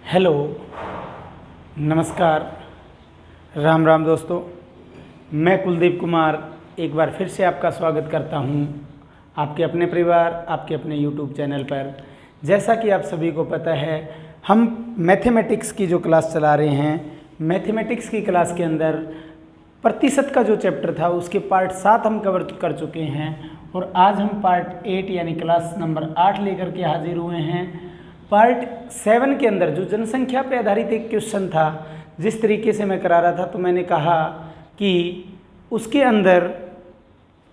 Hello, नमस्कार, राम राम दोस्तों। मैं कुलदीप कुमार एक बार फिर से आपका स्वागत करता हूं आपके अपने परिवार, आपके अपने यूट्यूब चैनल पर। जैसा कि आप सभी को पता है, हम मैथमेटिक्स की जो क्लास चला रहे हैं, मैथमेटिक्स की क्लास के अंदर प्रतिशत का जो चैप्टर था उसके पार्ट 7 हम कवर कर चुके हैं और आज हम पार्ट 8 यानी क्लास नंबर 8 लेकर के हाजिर हुए हैं। पार्ट 7 के अंदर जो जनसंख्या पे आधारित एक क्वेश्चन था, जिस तरीके से मैं करा रहा था, तो मैंने कहा कि उसके अंदर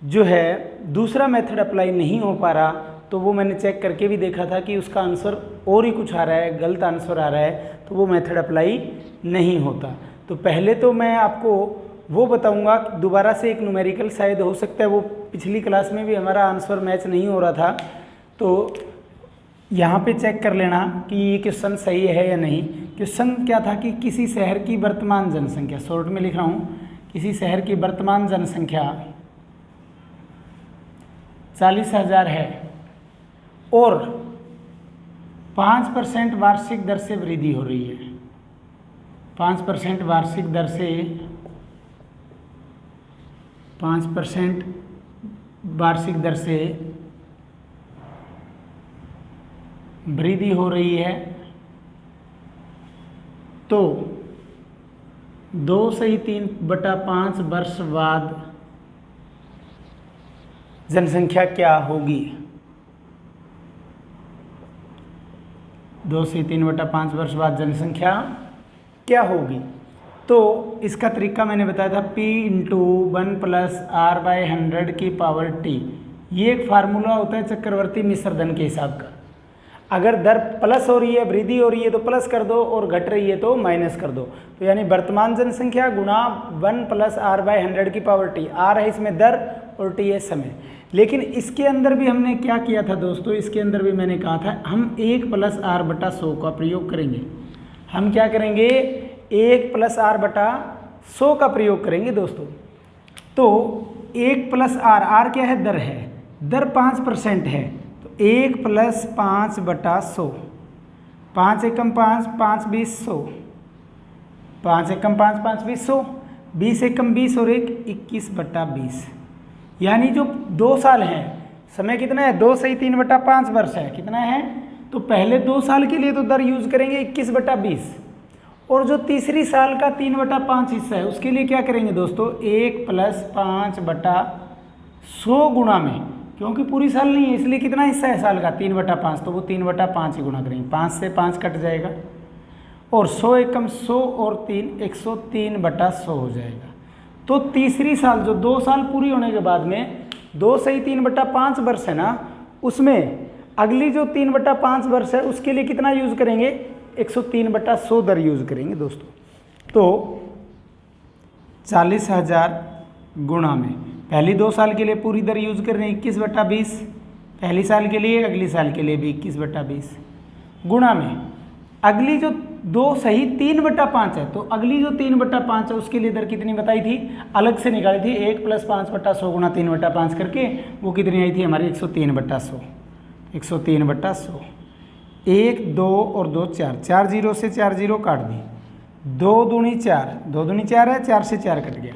जो है दूसरा मेथड अप्लाई नहीं हो पा रहा, तो वो मैंने चेक करके भी देखा था कि उसका आंसर और ही कुछ आ रहा है, गलत आंसर आ रहा है, तो वो मेथड अप्लाई नहीं होता। तो पहले तो मैं आपको वो बताऊंगा, दोबारा से एक न्यूमेरिकल शायद हो सकता है वो पिछली क्लास में भी हमारा आंसर मैच नहीं हो रहा था, तो यहाँ पे चेक कर लेना कि ये क्वेश्चन सही है या नहीं। क्वेश्चन क्या था कि किसी शहर की वर्तमान जनसंख्या, शॉर्ट में लिख रहा हूँ, किसी शहर की वर्तमान जनसंख्या 40,000 है और 5% वार्षिक दर से वृद्धि हो रही है। 5% वार्षिक दर से 5% वार्षिक दर से वृद्धि हो रही है, तो 2 से 3/5 वर्ष बाद जनसंख्या क्या होगी। 2 से 3/5 वर्ष बाद जनसंख्या क्या होगी। तो इसका तरीका मैंने बताया था, P × 1 + R/100⁻t। ये एक फार्मूला होता है चक्रवर्ती मिश्रधन के हिसाब का। अगर दर प्लस हो रही है, वृद्धि हो रही है तो प्लस कर दो और घट रही है तो माइनस कर दो। तो यानी वर्तमान जनसंख्या गुणा 1 + R/100⁻t। R है इसमें दर और t है समय। लेकिन इसके अंदर भी हमने क्या किया था दोस्तों, इसके अंदर भी मैंने कहा था हम 1 + R/100 का प्रयोग करेंगे। हम क्या करेंगे, 1 + R/100 का प्रयोग करेंगे दोस्तों। तो 1 + R क्या है, दर है, दर 5% है, 1 + 5/100, 5 एकम 5, 5 × 20 100, 5 एकम 5, 5 × 20 100, 20 एकम 20 और 1 21/20। यानी जो 2 साल हैं, समय कितना है, 2 से 3/5 वर्ष है, कितना है, तो पहले 2 साल के लिए तो दर यूज करेंगे 21/20 और जो तीसरी साल का 3/5 हिस्सा है उसके लिए क्या करेंगे दोस्तों, 1 + 5/100 गुणा में, क्योंकि पूरी साल नहीं है इसलिए कितना हिस्सा है साल का, 3/5, तो वो 3/5 ही गुणा करेंगे, 5 से 5 कट जाएगा और 100 एकम 100 और 3 103/100 हो जाएगा। तो तीसरी साल जो 2 साल पूरी होने के बाद में 2 से 3/5 वर्ष है ना, उसमें अगली जो 3/5 वर्ष है उसके लिए कितना यूज करेंगे, 103/100 दर यूज करेंगे दोस्तों। तो 40,000 गुणा में पहली 2 साल के लिए पूरी दर यूज कर रहे हैं 21/20, पहली साल के लिए, अगली साल के लिए भी 21/20 गुणा में अगली जो 2 सही 3/5 है, तो अगली जो 3/5 है उसके लिए दर कितनी बताई थी, अलग से निकाली थी, 1 + 5/100 गुणा 3/5 करके वो कितनी आई थी हमारी, 103/100। 103/100, 1 2 और 2 4, 4 0 से 4 0 काट दी, 2 दूनी 4, 2 दूनी 4 है, 4 से 4 कट गया।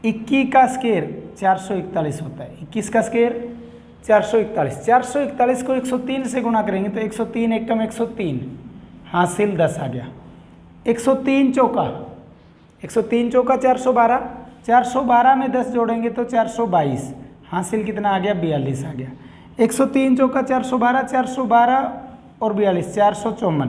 21 का स्क्वायर 441 होता है, 21 का स्क्वायर 441, 441 को 103 से गुणा करेंगे तो 103 एकम 103, हासिल 10 आ गया। 103 चौका 412, 412 में 10 जोड़ेंगे तो 422, हासिल कितना आ गया, 42 आ गया। 103 चौका 412, 412 और 42 454,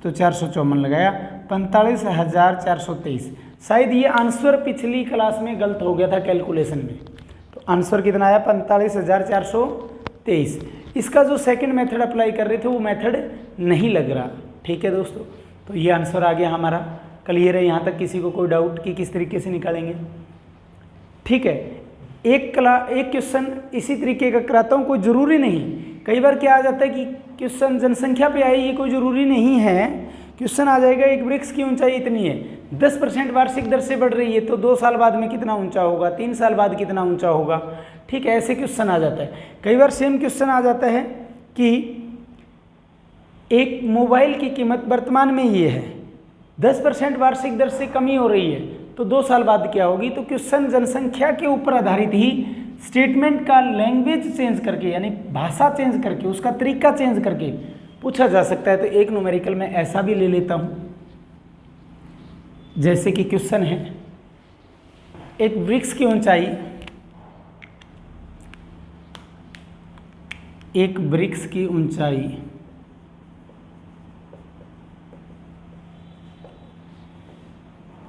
तो 454 लगाया, 45,423। शायद ये आंसर पिछली क्लास में गलत हो गया था कैलकुलेशन में, तो आंसर कितना आया, 45,423। इसका जो सेकंड मेथड अप्लाई कर रहे थे वो मेथड नहीं लग रहा। ठीक है दोस्तों, तो ये आंसर आ गया हमारा। क्लियर है यहाँ तक, किसी को कोई डाउट कि किस तरीके से निकालेंगे। ठीक है, एक क्वेश्चन इसी तरीके का कराता हूँ, कोई ज़रूरी नहीं, कई बार क्या आ जाता है कि क्वेश्चन जनसंख्या पे आई, ये कोई ज़रूरी नहीं है। क्वेश्चन आ जाएगा एक वृक्ष की ऊंचाई इतनी है, 10% वार्षिक दर से बढ़ रही है, तो 2 साल बाद में कितना ऊंचा होगा, 3 साल बाद कितना ऊंचा होगा। ठीक है, ऐसे क्वेश्चन आ जाता है। कई बार सेम क्वेश्चन आ जाता है कि एक मोबाइल की कीमत वर्तमान में ये है, 10% वार्षिक दर से कमी हो रही है, तो 2 साल बाद क्या होगी। तो क्वेश्चन जनसंख्या के ऊपर आधारित ही स्टेटमेंट का लैंग्वेज चेंज करके, यानी भाषा चेंज करके, उसका तरीका चेंज करके पूछा जा सकता है। तो एक न्यूमेरिकल में ऐसा भी ले लेता हूँ, जैसे कि क्वेश्चन है, एक वृक्ष की ऊंचाई, एक वृक्ष की ऊंचाई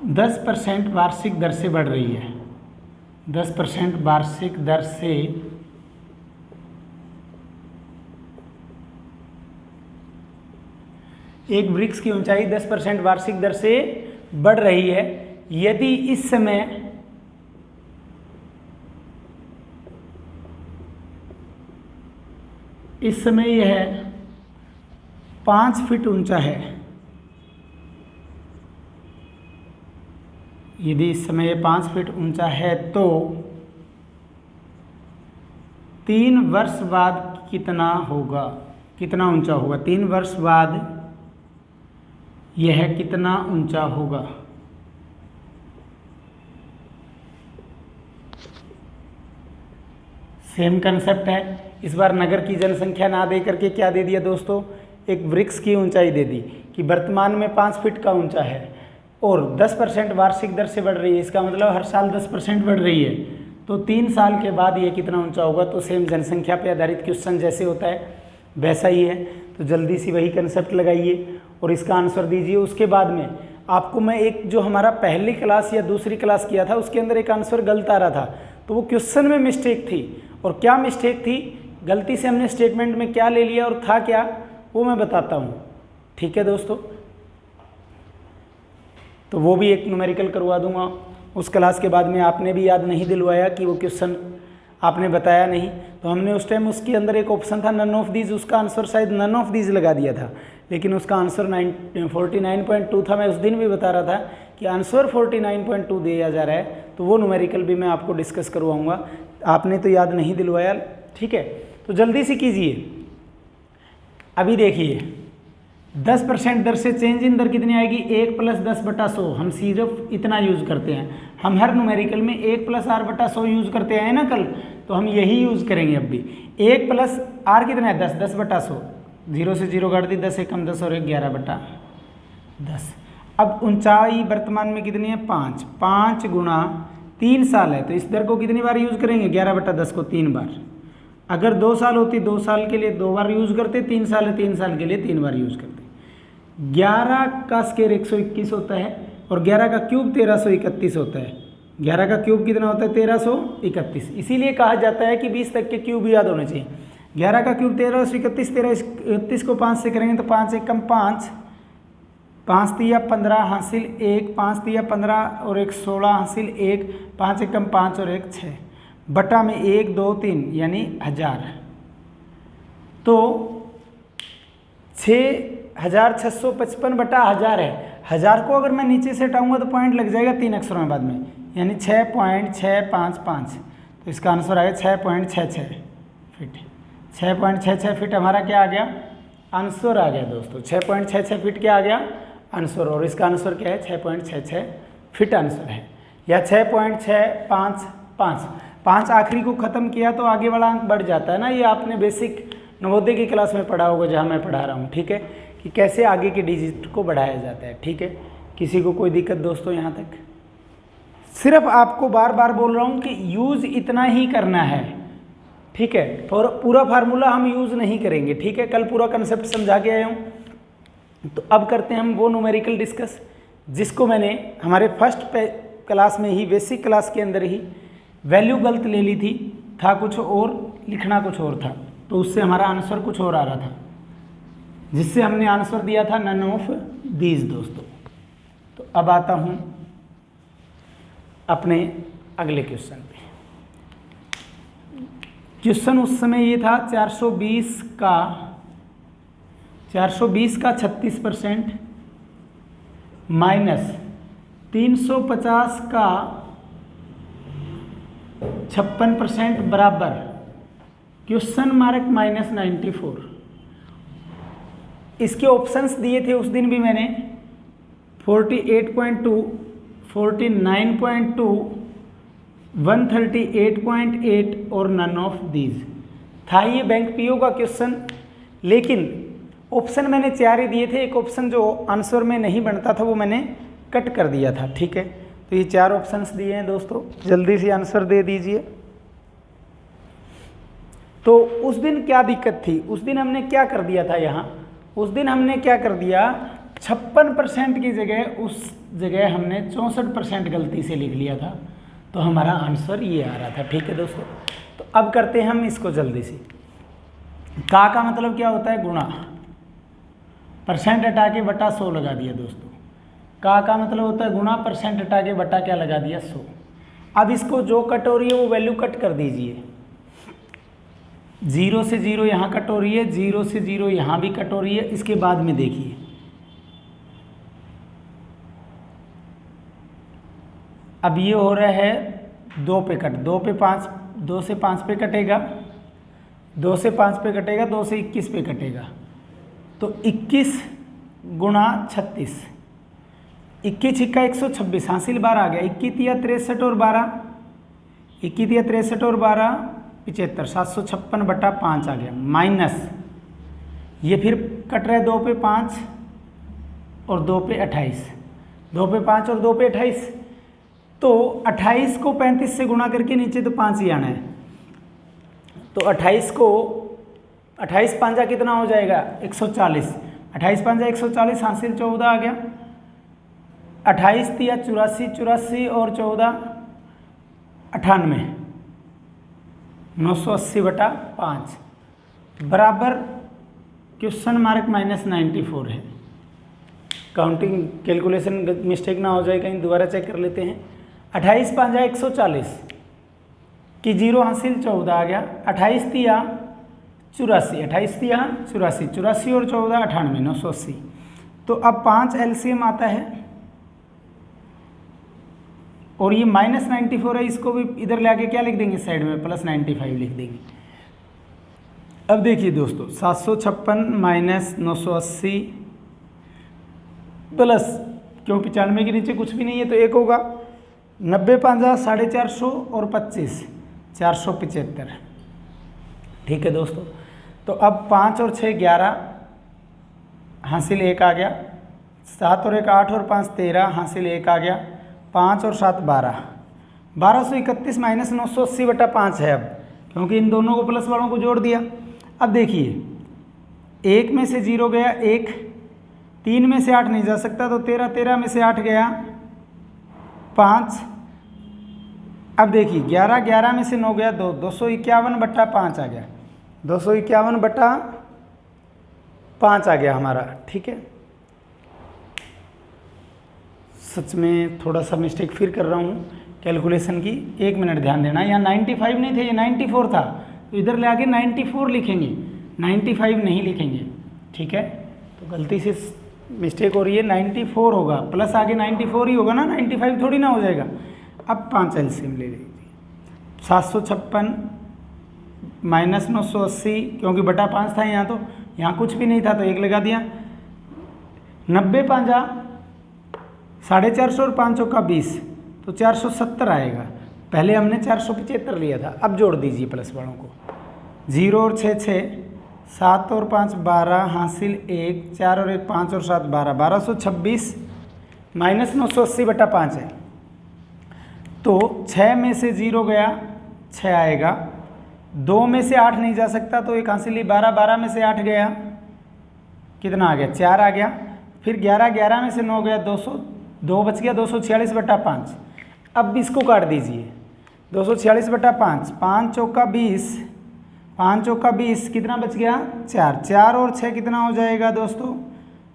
10% वार्षिक दर से बढ़ रही है, 10% वार्षिक दर से एक वृक्ष की ऊंचाई 10% वार्षिक दर से बढ़ रही है। यदि इस समय यह 5 फीट ऊंचा है, यदि इस समय 5 फीट ऊंचा है, तो 3 वर्ष बाद कितना होगा, कितना ऊंचा होगा, 3 वर्ष बाद यह कितना ऊंचा होगा। सेम कंसेप्ट है। इस बार नगर की जनसंख्या ना दे करके क्या दे दिया दोस्तों, एक वृक्ष की ऊंचाई दे दी कि वर्तमान में 5 फीट का ऊंचा है और 10% वार्षिक दर से बढ़ रही है, इसका मतलब हर साल 10% बढ़ रही है, तो 3 साल के बाद ये कितना ऊंचा होगा। तो सेम जनसंख्या पे आधारित क्वेश्चन जैसे होता है वैसा ही है। तो जल्दी से वही कंसेप्ट लगाइए और इसका आंसर दीजिए। उसके बाद में आपको मैं एक जो हमारा पहली क्लास या दूसरी क्लास किया था उसके अंदर एक आंसर गलत आ रहा था, तो वो क्वेश्चन में मिस्टेक थी। और क्या मिस्टेक थी, गलती से हमने स्टेटमेंट में क्या ले लिया और था क्या, वो मैं बताता हूँ। ठीक है दोस्तों, तो वो भी एक न्यूमेरिकल करवा दूंगा उस क्लास के बाद में। आपने भी याद नहीं दिलवाया कि वो क्वेश्चन आपने बताया नहीं, तो हमने उस टाइम उसके अंदर एक ऑप्शन था नन ऑफ दीज, उसका आंसर शायद नन ऑफ दीज लगा दिया था, लेकिन उसका आंसर 49.2 था। मैं उस दिन भी बता रहा था कि आंसर 49.2 दिया जा रहा है, तो वो न्यूमेरिकल भी मैं आपको डिस्कस करवाऊंगा। आपने तो याद नहीं दिलवाया, ठीक है, तो जल्दी से कीजिए। अभी देखिए 10% दर से चेंज इन दर कितनी आएगी, 1 + 10/100। हम सिर्फ इतना यूज़ करते हैं, हम हर न्यूमेरिकल में 1 + r/100 यूज़ करते हैं ना कल, तो हम यही यूज़ करेंगे अब भी। 1 + r कितना है, 10, 10/100, 0 से 0 काट दी, 10 एकम 10 और 1 11/10। अब ऊंचाई वर्तमान में कितनी है, 5, 5 गुणा 3 साल है, तो इस दर को कितनी बार यूज़ करेंगे, 11/10 को 3 बार। अगर 2 साल होती 2 साल के लिए 2 बार यूज़ करते, 3 साल है 3 साल के लिए 3 बार यूज़ करते। 11 का स्क्वायर 121 होता है और 11 का क्यूब 1331 होता है। 11 का क्यूब कितना होता है, 1331। इसीलिए कहा जाता है कि 20 तक के क्यूब याद होने चाहिए। 11 का क्यूब 1331, 1331 को 5 से करेंगे तो 5 एकम 5, 5 तिया 15 हासिल 1, 5 तिया 15 और 1 16 हासिल 1, 5 एकम 5 और 1 6 बटा में 1 2 3 यानी 1000। तो 6,655 बटा 1000 है। 1000 को अगर मैं नीचे से हटाऊंगा तो पॉइंट लग जाएगा 3 अक्षरों में बाद में, यानी 6.655। तो इसका आंसर आ गया 6.66 फीट। 6.66 फीट हमारा क्या आ गया, आंसर आ गया दोस्तों। 6.66 फीट क्या आ गया, आंसर। और इसका आंसर क्या है, 6.66 फीट आंसर है, या 6.655। 5 आखिरी को ख़त्म किया तो आगे वाला अंक बढ़ जाता है ना। ये आपने बेसिक नवोदय की क्लास में पढ़ा होगा जहाँ मैं पढ़ा रहा हूँ, ठीक है, कि कैसे आगे के डिजिट को बढ़ाया जाता है। ठीक है, किसी को कोई दिक्कत दोस्तों यहाँ तक? सिर्फ आपको बार बार बोल रहा हूँ कि यूज़ इतना ही करना है, ठीक है, पूरा फार्मूला हम यूज़ नहीं करेंगे। ठीक है, कल पूरा कंसेप्ट समझा के आया हूँ। तो अब करते हैं हम वो न्यूमेरिकल डिस्कस जिसको मैंने हमारे फर्स्ट क्लास में ही, बेसिक क्लास के अंदर ही वैल्यू गलत ले ली थी, था कुछ और, लिखना कुछ और था, तो उससे हमारा आंसर कुछ और आ रहा था, जिससे हमने आंसर दिया था नन ऑफ दीज दोस्तों। तो अब आता हूँ अपने अगले क्वेश्चन पे। क्वेश्चन उस समय ये था 420 का 36% माइनस 350 का 56% बराबर -94। इसके ऑप्शंस दिए थे उस दिन भी मैंने 48.2, 49.2, 138.8 और नन ऑफ दीज था ये बैंक पीओ का क्वेश्चन। लेकिन ऑप्शन मैंने 4 ही दिए थे, एक ऑप्शन जो आंसर में नहीं बनता था वो मैंने कट कर दिया था। ठीक है, तो ये 4 ऑप्शंस दिए हैं दोस्तों, जल्दी से आंसर दे दीजिए। तो उस दिन क्या दिक्कत थी, उस दिन हमने क्या कर दिया था यहाँ, उस दिन हमने क्या कर दिया 56% की जगह उस जगह हमने 64% गलती से लिख लिया था, तो हमारा आंसर ये आ रहा था। ठीक है दोस्तों, तो अब करते हैं हम इसको जल्दी से। का मतलब क्या होता है, गुणा, परसेंट हटा के बटा 100 लगा दिया दोस्तों। का मतलब होता है गुणा, परसेंट हटा के बटा क्या लगा दिया 100। अब इसको जो कट हो रही है वो वैल्यू कट कर दीजिए। 0 से 0 यहाँ कट हो रही है, 0 से 0 यहाँ भी कट हो रही है। इसके बाद में देखिए अब ये हो रहा है 2 पे कट, 2 पे 5, 2 से 5 पे कटेगा, 2 से 5 पे कटेगा, 2 से 21 पे कटेगा, तो 21 गुणा 36, 21 छिक्का 126, हासिल 12 आ गया। 21 या 63 और 12, 21 या 63 और 12 75, 756 बटा 5 आ गया, माइनस ये फिर कट रहा है 2 पे 5 और 2 पे 28, 2 पे 5 और 2 पे 28, तो 28 को 35 से गुणा करके नीचे तो 5 ही आना है। तो 28 को 28 पांजा कितना हो जाएगा 140, 28 पांजा 140, हासिल 14 आ गया। 28 तिया 84, 84 और 14 98, 980 बटा 5 बराबर क्वेश्चन मार्क -94 है। काउंटिंग कैलकुलेशन मिस्टेक ना हो जाए कहीं, दोबारा चेक कर लेते हैं। 28 पांजा 140 की 0 हासिल 14 आ गया। 28 तिया 84, 28 तिया 84, 84 और 14 98, 980। तो अब 5 एलसीएम आता है और ये -94 है, इसको भी इधर ले आके क्या लिख देंगे साइड में, +95 लिख देंगे। अब देखिए दोस्तों 756 माइनस 980 प्लस, क्यों 95 के नीचे कुछ भी नहीं है तो 1 होगा। 90 पांजा 450 और 25 475। ठीक है दोस्तों, तो अब 5 और 6 11, हासिल 1 आ गया। 7 और 1 8 और 5 13, हासिल 1 आ गया। 5 और 7 12, 1231 माइनस 980 बटा 5 है। अब क्योंकि इन दोनों को प्लस वालों को जोड़ दिया। अब देखिए 1 में से 0 गया 1, 3 में से 8 नहीं जा सकता तो 13, 13 में से 8 गया 5। अब देखिए 11, 11 में से 9 गया 2, 251 बटा 5 आ गया, 251 बटा 5 आ गया हमारा। ठीक है, सच में थोड़ा सा मिस्टेक फिर कर रहा हूँ कैलकुलेशन की, 1 मिनट ध्यान देना। यहाँ 95 नहीं थे, ये 94 था, तो इधर ले आके 94 लिखेंगे, 95 नहीं लिखेंगे। ठीक है, तो गलती से मिस्टेक हो रही है, 94 होगा, प्लस आगे 94 ही होगा ना, 95 थोड़ी ना हो जाएगा। अब 5 एलसीएम ले लीजिए। 756 माइनस 980, क्योंकि बटा 5 था यहाँ, तो यहाँ कुछ भी नहीं था तो 1 लगा दिया। 90 पांजा 450 और 5 का 20, तो 470 आएगा। पहले हमने 475 लिया था। अब जोड़ दीजिए प्लस वालों को, 0 और 6 6, 7 और 5 12, हासिल 1, 4 और 1 5 और 7 12, 1226 माइनस 980 बटा 5 है। तो 6 में से 0 गया 6 आएगा। 2 में से 8 नहीं जा सकता तो एक हासिल 12, 12 में से 8 गया कितना आ गया 4 आ गया। फिर 11, 11 में से 9 गया 2 बच गया 246 बटा 5। अब इसको काट दीजिए, 246 बटा 5, 5 चौका 20, 5 चौका 20 कितना बच गया 4, 4 और 6 कितना हो जाएगा दोस्तों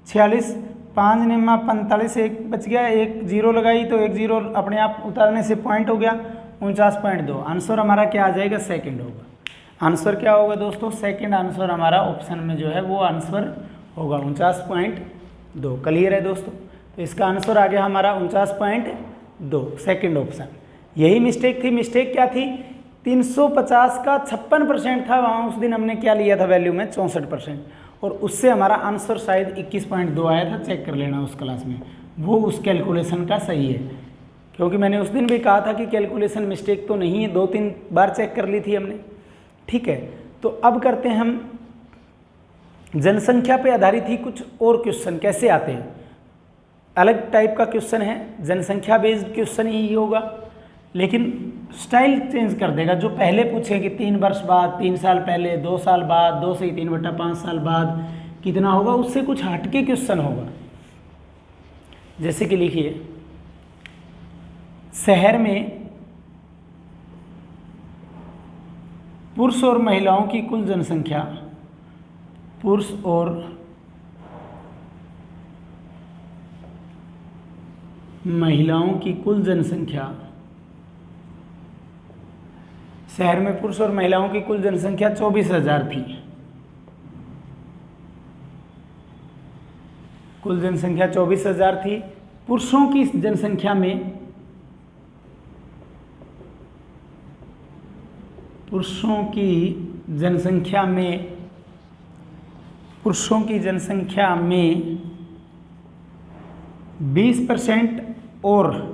46, 5 निम्मा 45, 1 बच गया, 1 0 लगाई तो 1 0 अपने आप उतारने से पॉइंट हो गया 49.2। आंसर हमारा क्या आ जाएगा, सेकंड होगा। आंसर क्या होगा दोस्तों, सेकंड आंसर हमारा ऑप्शन में जो है वो आंसर होगा 49.2। क्लियर है दोस्तों, तो इसका आंसर आ गया हमारा 49.2, सेकंड ऑप्शन। यही मिस्टेक थी। मिस्टेक क्या थी, 350 का 56% था, वहाँ उस दिन हमने क्या लिया था वैल्यू में 64%, और उससे हमारा आंसर शायद 21.2 आया था, चेक कर लेना उस क्लास में, वो उस कैलकुलेशन का सही है। क्योंकि मैंने उस दिन भी कहा था कि कैलकुलेशन मिस्टेक तो नहीं है, 2-3 बार चेक कर ली थी हमने। ठीक है, तो अब करते हैं हम जनसंख्या पे आधारित ही कुछ और क्वेश्चन कैसे आते हैं। अलग टाइप का क्वेश्चन है, जनसंख्या बेस्ड क्वेश्चन ही होगा, लेकिन स्टाइल चेंज कर देगा। जो पहले पूछे कि 3 वर्ष बाद, 3 साल पहले, 2 साल बाद, 2 से 3/5 साल बाद कितना होगा, उससे कुछ हटके क्वेश्चन होगा। जैसे कि लिखिए, शहर में पुरुष और महिलाओं की कुल जनसंख्या, पुरुष और महिलाओं की कुल जनसंख्या, शहर में पुरुष और महिलाओं की कुल जनसंख्या 24,000 थी। कुल जनसंख्या 24,000 थी। पुरुषों की जनसंख्या में, पुरुषों की जनसंख्या में 20% और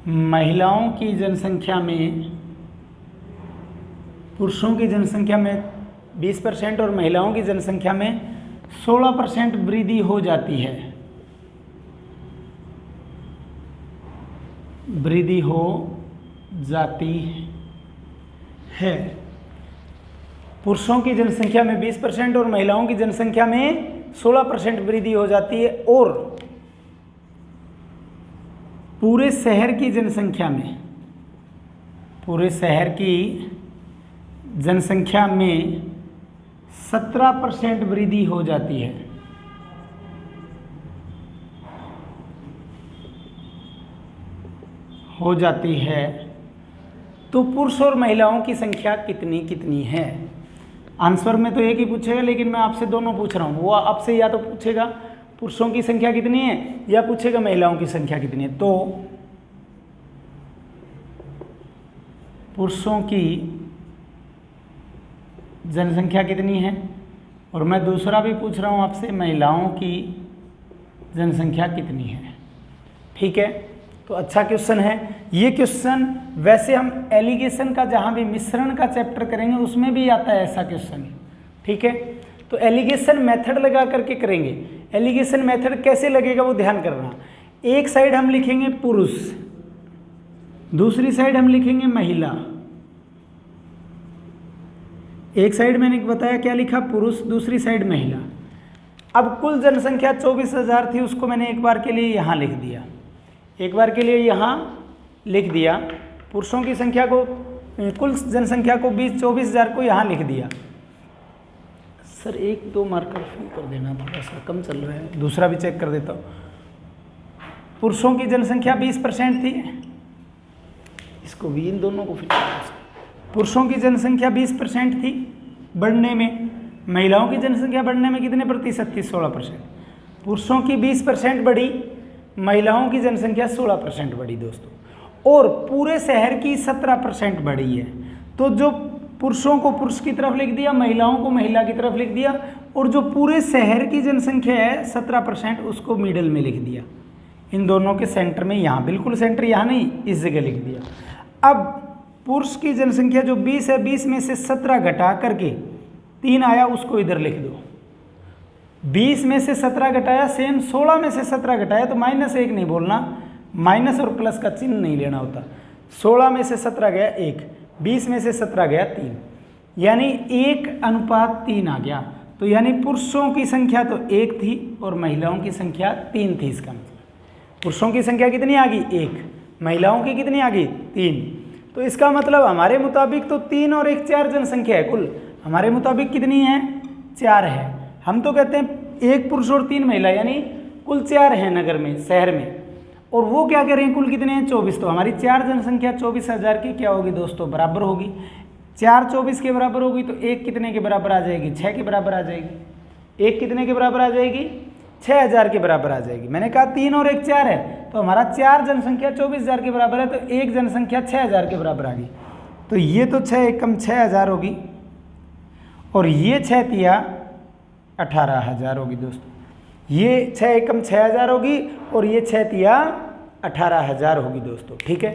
महिलाओं की जनसंख्या में, पुरुषों की जनसंख्या में 20% और महिलाओं की जनसंख्या में 16% वृद्धि हो जाती है। वृद्धि हो जाती है। पुरुषों की जनसंख्या में 20% और महिलाओं की जनसंख्या में 16% वृद्धि हो जाती है, और पूरे शहर की जनसंख्या में, पूरे शहर की जनसंख्या में 17% वृद्धि हो जाती है। हो जाती है। तो पुरुष और महिलाओं की संख्या कितनी कितनी है। आंसर में तो एक ही पूछेगा, लेकिन मैं आपसे दोनों पूछ रहा हूँ। वो आपसे या तो पूछेगा पुरुषों की संख्या कितनी है, या पूछेगा महिलाओं की संख्या कितनी है। तो पुरुषों की जनसंख्या कितनी है, और मैं दूसरा भी पूछ रहा हूँ आपसे, महिलाओं की जनसंख्या कितनी है। ठीक है, तो अच्छा क्वेश्चन है ये क्वेश्चन। वैसे हम एलिगेशन का, जहाँ भी मिश्रण का चैप्टर करेंगे उसमें भी आता है ऐसा क्वेश्चन। ठीक है, तो एलिगेशन मेथड लगा करके करेंगे। एलिगेशन मेथड कैसे लगेगा वो ध्यान करना। एक साइड हम लिखेंगे पुरुष, दूसरी साइड हम लिखेंगे महिला। एक साइड मैंने बताया क्या लिखा, पुरुष, दूसरी साइड महिला। अब कुल जनसंख्या 24,000 थी, उसको मैंने एक बार के लिए यहाँ लिख दिया, एक बार के लिए यहाँ लिख दिया। पुरुषों की संख्या को, कुल जनसंख्या को 24,000 को यहाँ लिख दिया। सर 1-2 मार्कर फिल कर देना, थोड़ा सा कम चल रहा है, दूसरा भी चेक कर देता हूँ। पुरुषों की जनसंख्या 20% थी, इसको भी इन दोनों को फिल कर। पुरुषों की जनसंख्या 20% थी बढ़ने में, महिलाओं की जनसंख्या बढ़ने में कितने प्रतिशत थी, 16%। पुरुषों की 20% बढ़ी, महिलाओं की जनसंख्या 16% बढ़ी दोस्तों, और पूरे शहर की 17% बढ़ी है। तो जो पुरुषों को पुरुष की तरफ लिख दिया, महिलाओं को महिला की तरफ लिख दिया, और जो पूरे शहर की जनसंख्या है 17%, उसको मिडल में लिख दिया। इन दोनों के सेंटर में, यहाँ बिल्कुल सेंटर यहाँ नहीं, इस जगह लिख दिया। अब पुरुष की जनसंख्या जो 20 है, 20 में से 17 घटा करके 3 आया, उसको इधर लिख दो। 20 में से 17 घटाया, सेम 16 में से 17 घटाया, तो -1 नहीं बोलना, माइनस और प्लस का चिन्ह नहीं लेना होता। 16 में से 17 गया 1, 20 में से 17 गया 3, यानी 1:3 आ गया। तो यानी पुरुषों की संख्या तो 1 थी और महिलाओं की संख्या 3 थी। इसका मतलब पुरुषों की संख्या कितनी आ गई, 1, महिलाओं की कितनी आ गई, 3। तो इसका मतलब हमारे मुताबिक तो 3 और 1 4 जनसंख्या है। कुल हमारे मुताबिक कितनी है, 4 है। हम तो कहते हैं 1 पुरुष और 3 महिला, यानी कुल 4 हैं नगर में, शहर में। और वो क्या करें, कुल कितने हैं, 24। तो हमारी 4 जनसंख्या 24,000 की क्या होगी दोस्तों, बराबर होगी। 4 24 के बराबर होगी, तो 1 कितने के बराबर आ जाएगी, 6 के बराबर आ जाएगी। 1 कितने के बराबर आ जाएगी, 6,000 के बराबर आ जाएगी। मैंने कहा 3 और 1 4 है, तो हमारा 4 जनसंख्या 24,000 के बराबर है, तो 1 जनसंख्या 6,000 के बराबर आ गई। तो ये तो 6 एकम 6000 होगी और ये 6 तिया 18,000 होगी दोस्तों। ये 6 एकम 6000 होगी और ये 6 तिया 18,000 होगी दोस्तों। ठीक है,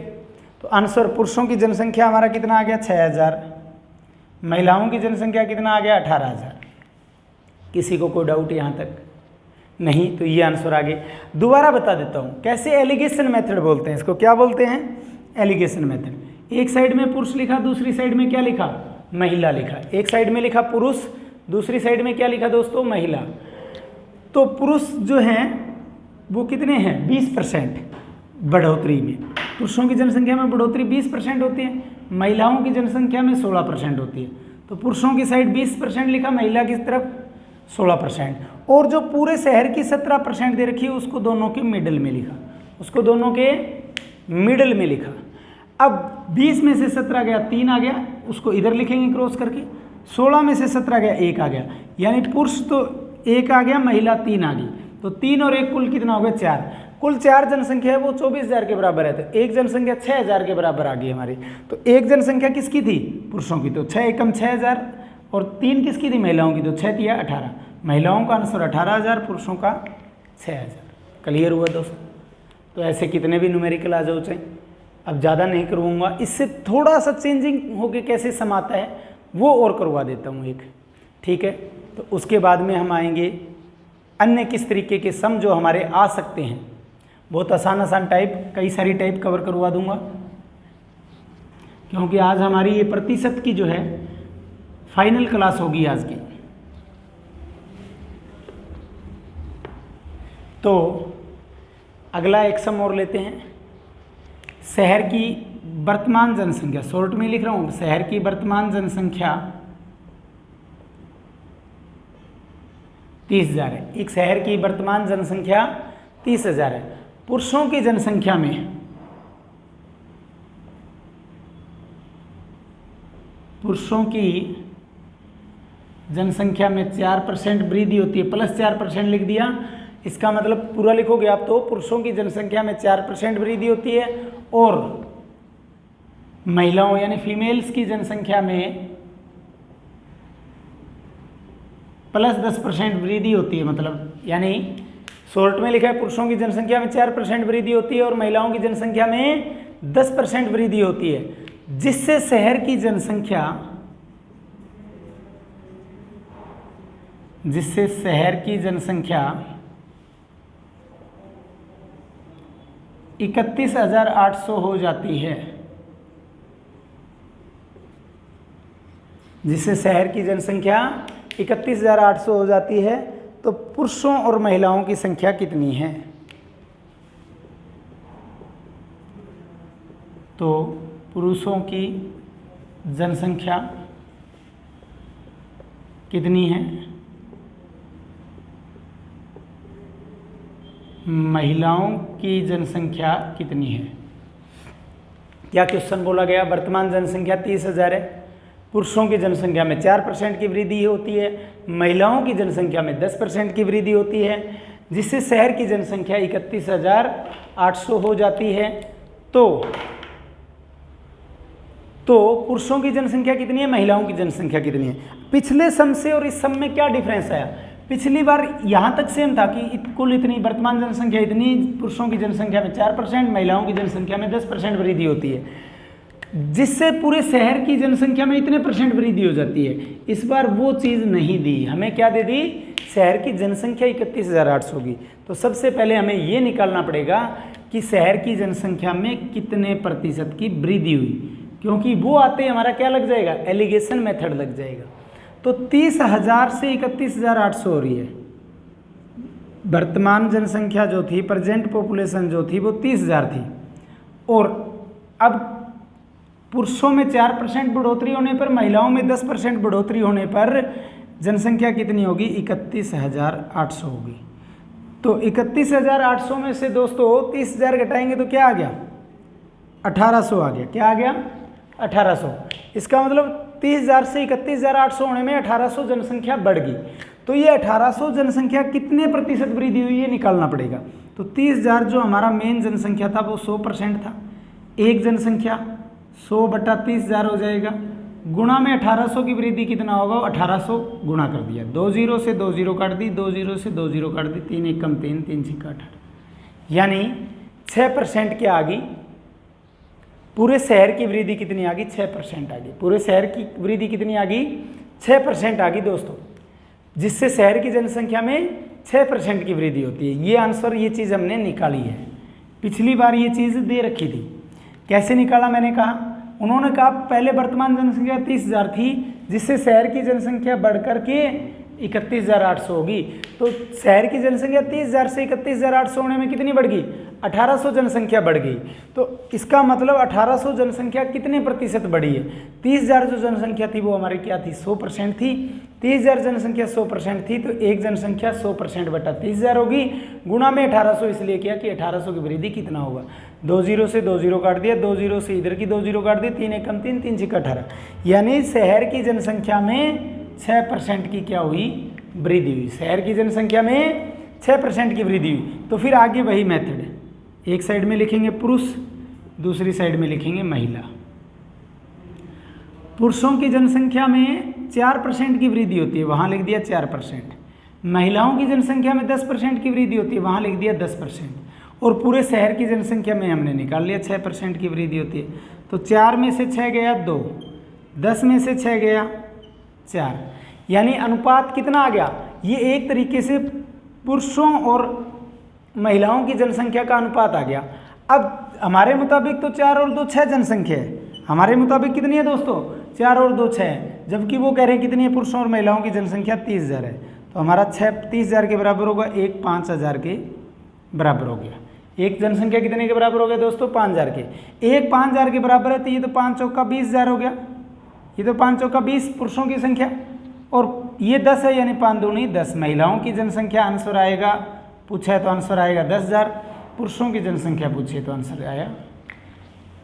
तो आंसर पुरुषों की जनसंख्या हमारा कितना आ गया 6000, महिलाओं की जनसंख्या कितना आ गया 18,000। किसी को कोई डाउट यहाँ तक नहीं? तो ये आंसर आ गए। दोबारा बता देता हूँ कैसे एलिगेशन मेथड बोलते हैं इसको। क्या बोलते हैं? Allegation method. एक साइड में पुरुष लिखा, दूसरी साइड में क्या लिखा? महिला लिखा। एक साइड में लिखा पुरुष, दूसरी साइड में क्या लिखा दोस्तों? महिला। तो पुरुष जो हैं वो कितने हैं? 20% बढ़ोतरी में। पुरुषों की जनसंख्या में बढ़ोतरी 20% होती है, महिलाओं की जनसंख्या में 16% होती है। तो पुरुषों की साइड 20% लिखा, महिला की तरफ 16%। और जो पूरे शहर की 17% दे रखी है उसको दोनों के मिडल में लिखा, उसको दोनों के मिडल में लिखा। अब 20 में से 17 गया, 3 आ गया, उसको इधर लिखेंगे क्रॉस करके। 16 में से 17 गया, 1 आ गया, यानी पुरुष तो 1 आ गया, महिला 3 आ गई। तो 3 और 1 कुल कितना हो गया? 4। कुल 4 जनसंख्या है वो 24,000 के बराबर है। तो एक जनसंख्या 6,000 के बराबर आ गई हमारी। तो एक जनसंख्या किसकी थी? पुरुषों की। तो 6 एकम 6,000 और 3 किसकी थी? महिलाओं की। तो 6 तिया 18। महिलाओं का आंसर 18,000, पुरुषों का 6,000। क्लियर हुआ दोस्तों? तो ऐसे कितने भी न्यूमेरिकल आ जाओ चाहे। अब ज़्यादा नहीं करवाऊंगा, इससे थोड़ा सा चेंजिंग होके कैसे सम आता है वो और करवा देता हूँ एक। ठीक है, तो उसके बाद में हम आएंगे अन्य किस तरीके के सम जो हमारे आ सकते हैं। बहुत आसान टाइप, कई सारी टाइप कवर करवा दूंगा, क्योंकि आज हमारी ये प्रतिशत की जो है फाइनल क्लास होगी आज की। तो अगला एक सम और लेते हैं। शहर की वर्तमान जनसंख्या, शॉर्ट में लिख रहा हूँ, शहर की वर्तमान जनसंख्या 30,000 है। एक शहर की वर्तमान जनसंख्या 30,000 है। पुरुषों की जनसंख्या में, पुरुषों की जनसंख्या में 4% वृद्धि होती है, प्लस 4% लिख दिया। इसका मतलब पूरा लिखोगे आप तो पुरुषों की जनसंख्या में 4% वृद्धि होती है और महिलाओं यानी फीमेल्स की जनसंख्या में प्लस 10% वृद्धि होती है। मतलब यानी शॉर्ट में लिखा है पुरुषों की जनसंख्या में 4% वृद्धि होती है और महिलाओं की जनसंख्या में 10% वृद्धि होती है, जिससे शहर की जनसंख्या 31,800 हो जाती है। जिससे शहर की जनसंख्या 31,800 हो जाती है। तो पुरुषों और महिलाओं की संख्या कितनी है? तो पुरुषों की जनसंख्या कितनी है, महिलाओं की जनसंख्या कितनी है? क्या क्वेश्चन बोला गया? वर्तमान जनसंख्या 30,000 है, पुरुषों की जनसंख्या में 4% की वृद्धि होती है, महिलाओं की जनसंख्या में 10% की वृद्धि होती है, जिससे शहर की जनसंख्या 31,800 हो जाती है। तो पुरुषों की जनसंख्या कितनी है, महिलाओं की जनसंख्या कितनी है? पिछले सम से और इस सम में क्या डिफरेंस आया? पिछली बार यहाँ तक सेम था कि कुल इतनी वर्तमान जनसंख्या इतनी, पुरुषों की जनसंख्या में 4%, महिलाओं की जनसंख्या में 10% वृद्धि होती है, जिससे पूरे शहर की जनसंख्या में इतने % वृद्धि हो जाती है। इस बार वो चीज़ नहीं दी हमें। क्या दे दी? शहर की जनसंख्या 31,800 होगी। तो सबसे पहले हमें ये निकालना पड़ेगा कि शहर की जनसंख्या में कितने % की वृद्धि हुई, क्योंकि वो आते हमारा क्या लग जाएगा? एलिगेशन मेथड लग जाएगा। तो 30,000 से 31,800 हो रही है। वर्तमान जनसंख्या जो थी, प्रेजेंट पॉपुलेशन जो थी वो 30,000 थी, और अब पुरुषों में 4% बढ़ोतरी होने पर, महिलाओं में 10% बढ़ोतरी होने पर जनसंख्या कितनी होगी? 31,800 होगी। तो 31,800 में से दोस्तों 30,000 घटाएंगे तो क्या आ गया? 1,800 आ गया। क्या आ गया? 1,800। इसका मतलब 30,000 से 31,800 होने में 1,800 जनसंख्या बढ़ गई। तो ये 1,800 जनसंख्या कितने % वृद्धि हुई ये निकालना पड़ेगा। तो 30,000 जो हमारा मेन जनसंख्या था वो 100% था। एक जनसंख्या 100 बटा 30,000 हो जाएगा, गुणा में 1800 की वृद्धि कितना होगा, 1800 गुणा कर दिया, 2 जीरो से 2 जीरो काट दी, 2 जीरो से 2 जीरो काट दी, 3 एकम 3, 3 छिक्का 18, यानी 6% क्या आ गई, पूरे शहर की वृद्धि कितनी आ गई, 6% आ गई। पूरे शहर की वृद्धि कितनी आ गई, 6% आ गई दोस्तों, जिससे शहर की जनसंख्या में 6% की वृद्धि होती है। ये आंसर, ये चीज़ हमने निकाली है। पिछली बार ये चीज़ दे रखी थी, कैसे निकाला मैंने कहा, उन्होंने कहा पहले वर्तमान जनसंख्या 30,000 थी, जिससे शहर की जनसंख्या बढ़कर के 31,800 होगी। तो शहर की जनसंख्या 30,000 से 31,800 होने में कितनी बढ़ गई, 1800 जनसंख्या बढ़ गई। तो इसका मतलब 1800 जनसंख्या कितने प्रतिशत बढ़ी है, 30,000 जो जनसंख्या थी वो हमारी क्या थी, 100% थी। 30,000 जनसंख्या 100% थी, तो एक जनसंख्या 100% बटा 30,000 होगी, गुणा में 1800 इसलिए किया कि 1800 की वृद्धि कितना होगा, 2 जीरो से 2 जीरो काट दिया, 2 जीरो से इधर की 2 जीरो काट दी, 3 एकम 3, 3 छिक्का 18, यानी शहर की जनसंख्या में 6% की क्या हुई, वृद्धि हुई। शहर की जनसंख्या में 6% की वृद्धि हुई। तो फिर आगे वही मेथड है, एक साइड में लिखेंगे पुरुष, दूसरी साइड में लिखेंगे महिला। पुरुषों की जनसंख्या में 4% की वृद्धि होती है, वहाँ लिख दिया 4%। महिलाओं की जनसंख्या में 10% की वृद्धि होती है, वहाँ लिख दिया 10%। और पूरे शहर की जनसंख्या में हमने निकाल लिया 6% की वृद्धि होती है। तो 4 में से 6 गया 2, 10 में से 6 गया 4, यानी अनुपात कितना आ गया, ये एक तरीके से पुरुषों और महिलाओं की जनसंख्या का अनुपात आ गया। अब हमारे मुताबिक तो 4 और 2 6 जनसंख्या है, हमारे मुताबिक कितनी है दोस्तों, 4 और 2 6, जबकि वो कह रहे हैं कितनी है, पुरुषों और महिलाओं की जनसंख्या 30,000 है। तो हमारा 30,000 के बराबर होगा, एक 5,000 के बराबर हो गया। एक जनसंख्या कितने के बराबर हो गया दोस्तों, 5,000 के। एक 5,000 के बराबर है, तो ये तो 5 चौका 20,000 हो गया, ये तो 5 चौका 20 पुरुषों की संख्या, और ये 10 है, यानी 5 दूनी 10 महिलाओं की जनसंख्या। आंसर आएगा, पूछा है तो आंसर आएगा 10,000, पुरुषों की जनसंख्या पूछे तो आंसर आया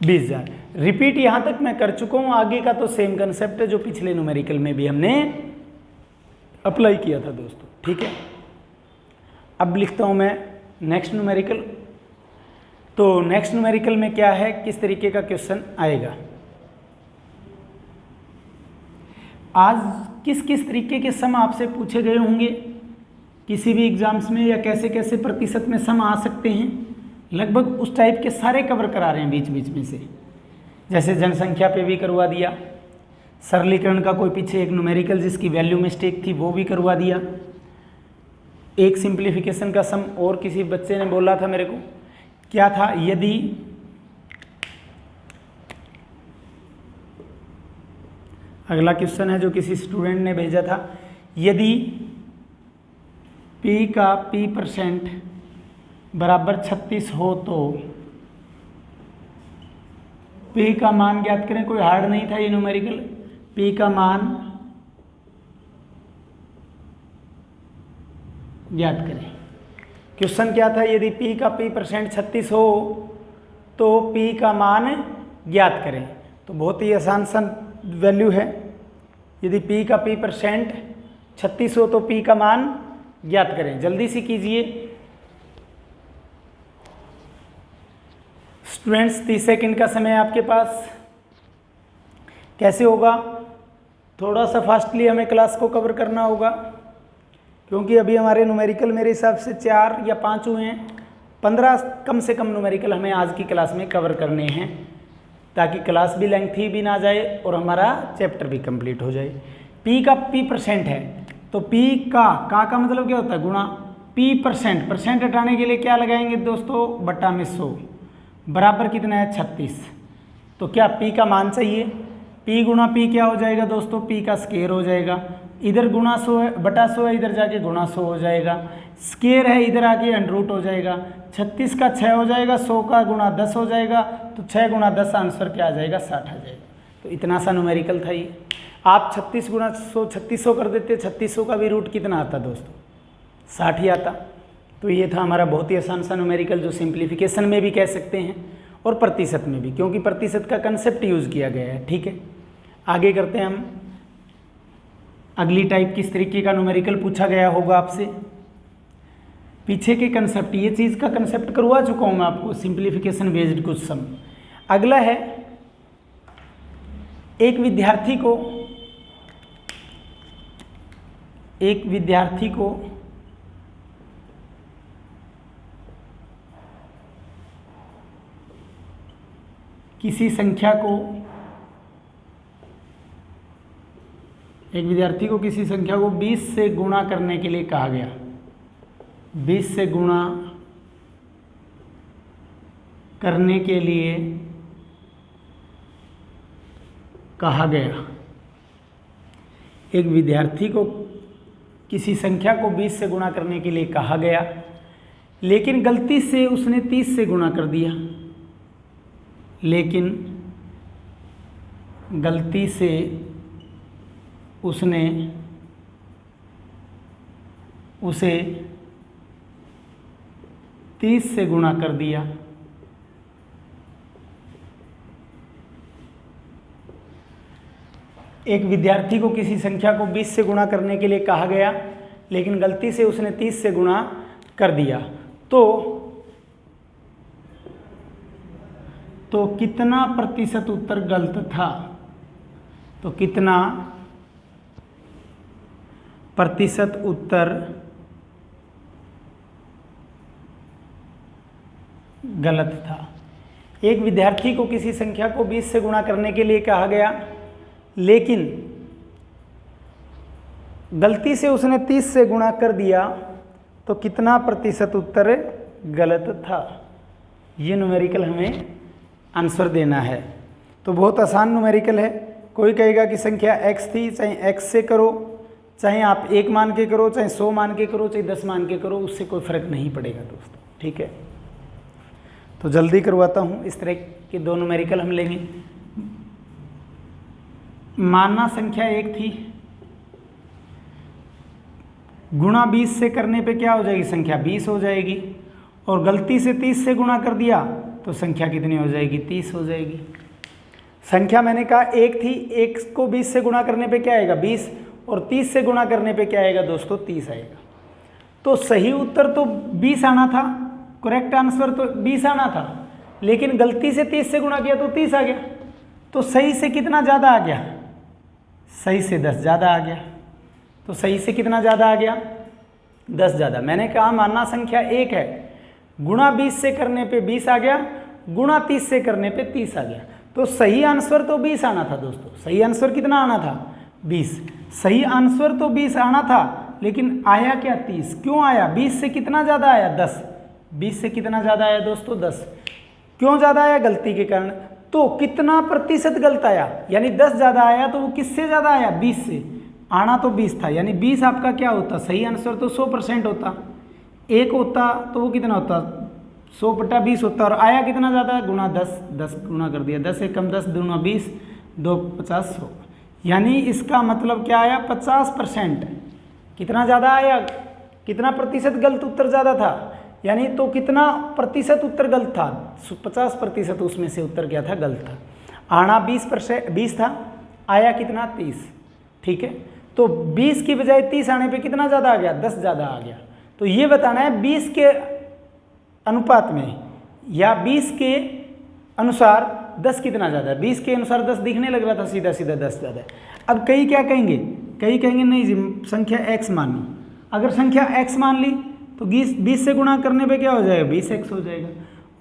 20,000। रिपीट यहाँ तक मैं कर चुका हूँ, आगे का तो सेम कंसेप्ट है जो पिछले न्यूमेरिकल में भी हमने अप्लाई किया था दोस्तों, ठीक है। अब लिखता हूँ मैं नेक्स्ट न्यूमेरिकल। तो नेक्स्ट न्यूमेरिकल में क्या है, किस तरीके का क्वेश्चन आएगा, आज किस किस तरीके के सम आपसे पूछे गए होंगे किसी भी एग्जाम्स में, या कैसे कैसे प्रतिशत में सम आ सकते हैं, लगभग उस टाइप के सारे कवर करा रहे हैं बीच बीच में से। जैसे जनसंख्या पे भी करवा दिया, सरलीकरण का कोई पीछे एक न्यूमेरिकल जिसकी वैल्यू मिस्टेक थी वो भी करवा दिया, एक सिंप्लीफिकेशन का सम, और किसी बच्चे ने बोला था मेरे को, क्या था, यदि अगला क्वेश्चन है जो किसी स्टूडेंट ने भेजा था, यदि P का P% बराबर 36 हो तो P का मान ज्ञात करें। कोई हार्ड नहीं था ये न्यूमेरिकल, P का मान ज्ञात करें। क्वेश्चन क्या था, यदि P का P% 36 हो तो P का मान ज्ञात करें। तो बहुत ही आसान सा वैल्यू है, यदि P का P% 36 हो तो P का मान ज्ञात करें। जल्दी से कीजिए स्टूडेंट्स, 30 सेकंड का समय है आपके पास। कैसे होगा, थोड़ा सा फास्टली हमें क्लास को कवर करना होगा, क्योंकि अभी हमारे न्यूमेरिकल मेरे हिसाब से 4 या 5 हुए हैं। 15 कम से कम न्यूमेरिकल हमें आज की क्लास में कवर करने हैं, ताकि क्लास भी लेंथी भी ना जाए और हमारा चैप्टर भी कंप्लीट हो जाए। P का P% है, तो P का मतलब क्या होता है, गुणा P%, परसेंट हटाने के लिए क्या लगाएंगे दोस्तों, बट्टा में 100, बराबर कितना है 36। तो क्या P का मान चाहिए, P गुणा P क्या हो जाएगा दोस्तों, P का स्क्वायर हो जाएगा, इधर गुणा 100 है, बटा 100 है, इधर जाके गुणा 100 हो जाएगा, स्क्वायर है, इधर आके अंडरूट हो जाएगा, 36 का 6 हो जाएगा, 100 का गुणा 10 हो जाएगा, तो 6 गुणा 10 आंसर क्या आ जाएगा, 60 आ जाएगा। तो इतना सा न्यूमेरिकल था ये। आप 36 गुणा 100 3600 कर देते, 3600 का भी रूट कितना आता दोस्तों, 60 ही आता। तो ये था हमारा बहुत ही आसान सा न्यूमेरिकल, जो सिंप्लीफिकेशन में भी कह सकते हैं और प्रतिशत में भी, क्योंकि प्रतिशत का कंसेप्ट यूज़ किया गया है, ठीक है। आगे करते हैं हम अगली टाइप, किस तरीके का न्यूमेरिकल पूछा गया होगा आपसे, पीछे के कंसेप्ट, ये चीज़ का कंसेप्ट करवा चुका हूँ मैं आपको, सिंप्लीफिकेशन बेस्ड कुछ सम। अगला है एक विद्यार्थी को किसी संख्या को 20 से गुणा करने के लिए कहा गया। 20 से गुणा करने के लिए कहा गया। एक विद्यार्थी को किसी संख्या को 20 से गुणा करने के लिए कहा गया, लेकिन गलती से उसने 30 से गुणा कर दिया। लेकिन गलती से उसने उसे 30 से गुणा कर दिया। एक विद्यार्थी को किसी संख्या को 20 से गुणा करने के लिए कहा गया, लेकिन गलती से उसने 30 से गुणा कर दिया। तो कितना प्रतिशत उत्तर गलत था? तो कितना प्रतिशत उत्तर गलत था? एक विद्यार्थी को किसी संख्या को 20 से गुणा करने के लिए कहा गया, लेकिन गलती से उसने 30 से गुणा कर दिया। तो कितना प्रतिशत उत्तर गलत था? ये न्यूमेरिकल हमें आंसर देना है। तो बहुत आसान न्यूमेरिकल है। कोई कहेगा कि संख्या x थी, चाहे x से करो, चाहे आप 1 मान के करो, चाहे 100 मान के करो, चाहे 10 मान के करो, उससे कोई फर्क नहीं पड़ेगा दोस्तों। ठीक है, तो जल्दी करवाता हूँ। इस तरह के 2 न्यूमेरिकल हम लेंगे। मानना संख्या 1 थी, गुणा 20 से करने पे क्या हो जाएगी? संख्या 20 हो जाएगी। और गलती से 30 से गुणा कर दिया तो संख्या कितनी हो जाएगी? 30 हो जाएगी। संख्या मैंने कहा 1 थी, 1 को 20 से गुणा करने पे क्या आएगा? 20। और 30 से गुणा करने पे क्या आएगा दोस्तों? 30 आएगा। तो सही उत्तर तो 20 आना था, करेक्ट आंसर तो 20 आना था, लेकिन गलती से 30 से गुणा किया तो 30 आ गया। तो सही से कितना ज़्यादा आ गया? सही से 10 ज़्यादा आ गया। तो सही से कितना ज़्यादा आ गया? 10 ज़्यादा। मैंने कहा मानना संख्या 1 है, गुणा 20 से करने पे 20 आ गया, गुणा 30 से करने पे 30 आ गया। तो सही आंसर तो 20 आना था दोस्तों। सही आंसर कितना आना था? 20। सही आंसर तो 20 आना था, लेकिन आया क्या? 30। क्यों आया? 20 से कितना ज़्यादा आया? 10। 20 से कितना ज़्यादा आया दोस्तों? 10। क्यों ज़्यादा आया? गलती के कारण। तो कितना प्रतिशत गलत आया? यानी 10 ज़्यादा आया। तो वो किससे ज़्यादा आया? 20 से। आना तो 20 था, यानी 20 आपका क्या होता? सही आंसर तो 100% होता। 1 होता तो वो कितना होता? 100/20 होता। और आया कितना ज़्यादा? गुणा 10। 10 गुणा कर दिया, 10 एकम 10, 2 9 20, 2 50 100। यानी इसका मतलब क्या आया? 50%। कितना ज़्यादा आया? कितना प्रतिशत गलत उत्तर ज़्यादा था? यानी तो कितना प्रतिशत उत्तर गलत था? 50% उसमें से उत्तर क्या था? गलत था। आना 20% था, आया कितना? 30। ठीक है, तो 20 की बजाय 30 आने पे कितना ज़्यादा आ गया? 10 ज़्यादा आ गया। तो ये बताना है 20 के अनुपात में या 20 के अनुसार 10 कितना ज़्यादा है। 20 के अनुसार 10 दिखने लग रहा था, सीधा सीधा 10 ज़्यादा है। अब कई क्या कहेंगे? कई कहेंगे नहीं जी, संख्या x मान लो। अगर संख्या x मान ली तो 20 से गुणा करने पे क्या हो जाएगा? 20x हो जाएगा।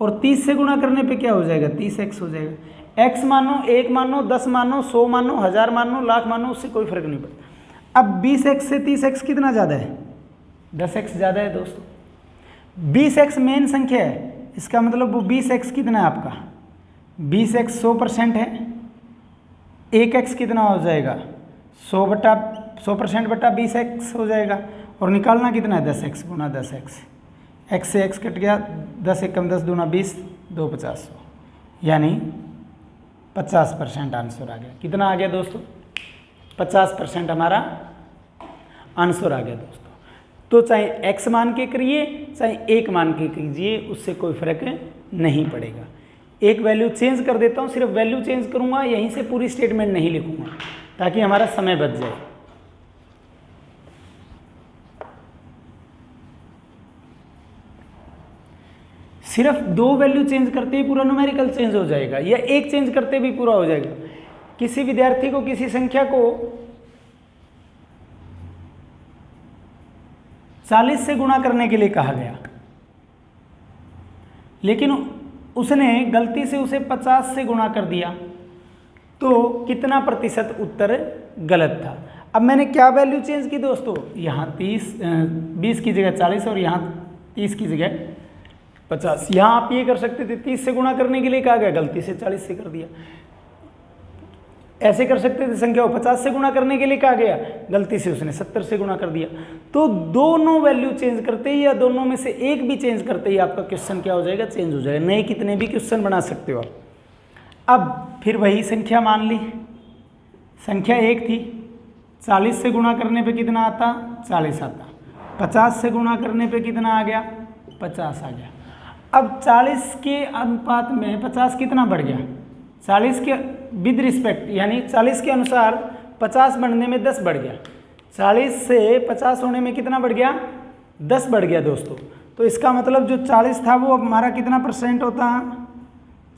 और 30 से गुणा करने पे क्या हो जाएगा? 30x हो जाएगा। x मानो, 1 मानो, 10 मानो, 100 मानो, 1000 मानो, लाख मानो, उससे कोई फर्क नहीं पड़ता। अब 20x से 30x कितना ज़्यादा है? 10x ज़्यादा है दोस्तों। 20x मेन संख्या है, इसका मतलब वो 20x कितना है आपका? 20x 100% है। 1x कितना हो जाएगा? 100% बटा 20x हो जाएगा। और निकालना कितना है? 10x गुना 10x। x से x कट गया, 10 एकम 10, 2 9 20, 2 50 यानी 50% आंसर आ गया। कितना आ गया दोस्तों? 50% हमारा आंसर आ गया दोस्तों। तो चाहे x मान के करिए, चाहे 1 मान के कीजिए, उससे कोई फर्क नहीं पड़ेगा। एक वैल्यू चेंज कर देता हूँ, सिर्फ वैल्यू चेंज करूँगा, यहीं से पूरी स्टेटमेंट नहीं लिखूँगा ताकि हमारा समय बच जाए। सिर्फ 2 वैल्यू चेंज करते ही पूरा न्यूमेरिकल चेंज हो जाएगा, या 1 चेंज करते भी पूरा हो जाएगा। किसी विद्यार्थी को किसी संख्या को 40 से गुणा करने के लिए कहा गया, लेकिन उसने गलती से उसे 50 से गुणा कर दिया, तो कितना प्रतिशत उत्तर गलत था। अब मैंने क्या वैल्यू चेंज की दोस्तों, यहाँ 20 की जगह 40 और यहाँ 30 की जगह 50। यहाँ आप ये कर सकते थे, 30 से गुणा करने के लिए कहा गया, गलती से 40 से कर दिया। ऐसे कर सकते थे, संख्या को 50 से गुणा करने के लिए कहा गया, गलती से उसने 70 से गुणा कर दिया। तो दोनों वैल्यू चेंज करते ही या दोनों में से एक भी चेंज करते ही आपका क्वेश्चन क्या हो जाएगा, चेंज हो जाएगा। नए कितने भी क्वेश्चन बना सकते हो आप। अब फिर वही संख्या मान ली, संख्या 1 थी, 40 से गुणा करने पे कितना आता, 40 आता। 50 से गुणा करने पे कितना आ गया, 50 आ गया। अब 40 के अनुपात में 50 कितना बढ़ गया, 40 के विद रिस्पेक्ट, यानी 40 के अनुसार 50 बढ़ने में 10 बढ़ गया। 40 से 50 होने में कितना बढ़ गया, 10 बढ़ गया दोस्तों। तो इसका मतलब जो 40 था वो अब हमारा कितना परसेंट होता,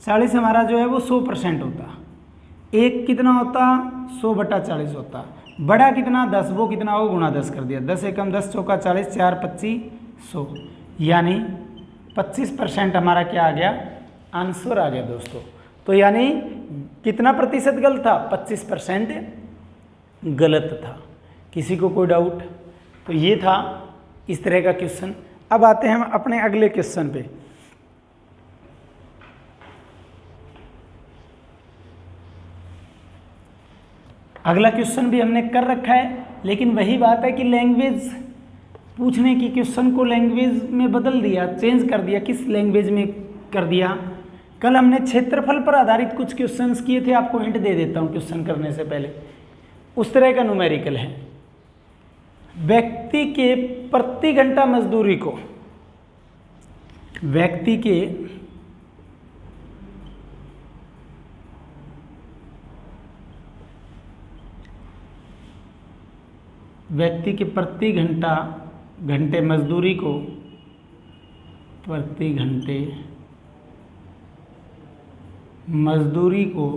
40 हमारा जो है वो 100% होता। एक कितना होता, 100/40 होता। बड़ा कितना, 10, वो कितना हो, गुणा 10 कर दिया। 10 एकम 10 चौका 40, 4 25 100, यानी 25% हमारा क्या आ गया, आंसर आ गया दोस्तों। तो यानी कितना प्रतिशत गलत था, 25% गलत था। किसी को कोई डाउट? तो ये था इस तरह का क्वेश्चन। अब आते हैं हम अपने अगले क्वेश्चन पे। अगला क्वेश्चन भी हमने कर रखा है, लेकिन वही बात है कि लैंग्वेज पूछने की क्वेश्चन को लैंग्वेज में बदल दिया, चेंज कर दिया। किस लैंग्वेज में कर दिया? कल हमने क्षेत्रफल पर आधारित कुछ क्वेश्चंस किए थे, आपको हिंट दे देता हूँ क्वेश्चन करने से पहले। उस तरह का न्यूमेरिकल है। व्यक्ति के प्रति घंटा मजदूरी को, व्यक्ति के प्रति घंटे मजदूरी को, प्रति घंटे मजदूरी को,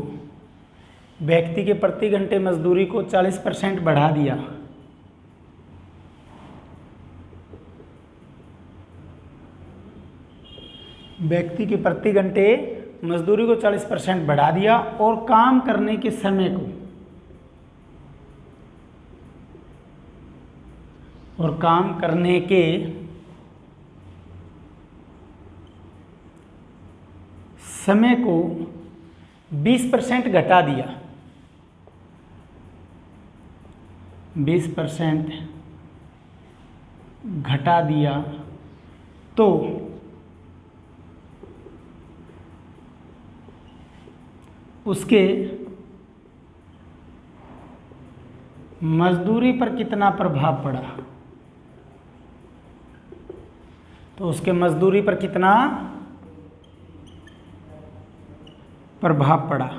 व्यक्ति के प्रति घंटे मजदूरी को 40% बढ़ा दिया। व्यक्ति के प्रति घंटे मजदूरी को 40% बढ़ा दिया और काम करने के समय को, और काम करने के समय को 20% घटा दिया। 20% घटा दिया तो उसके मजदूरी पर कितना प्रभाव पड़ा, तो उसके मजदूरी पर कितना प्रभाव पड़ा।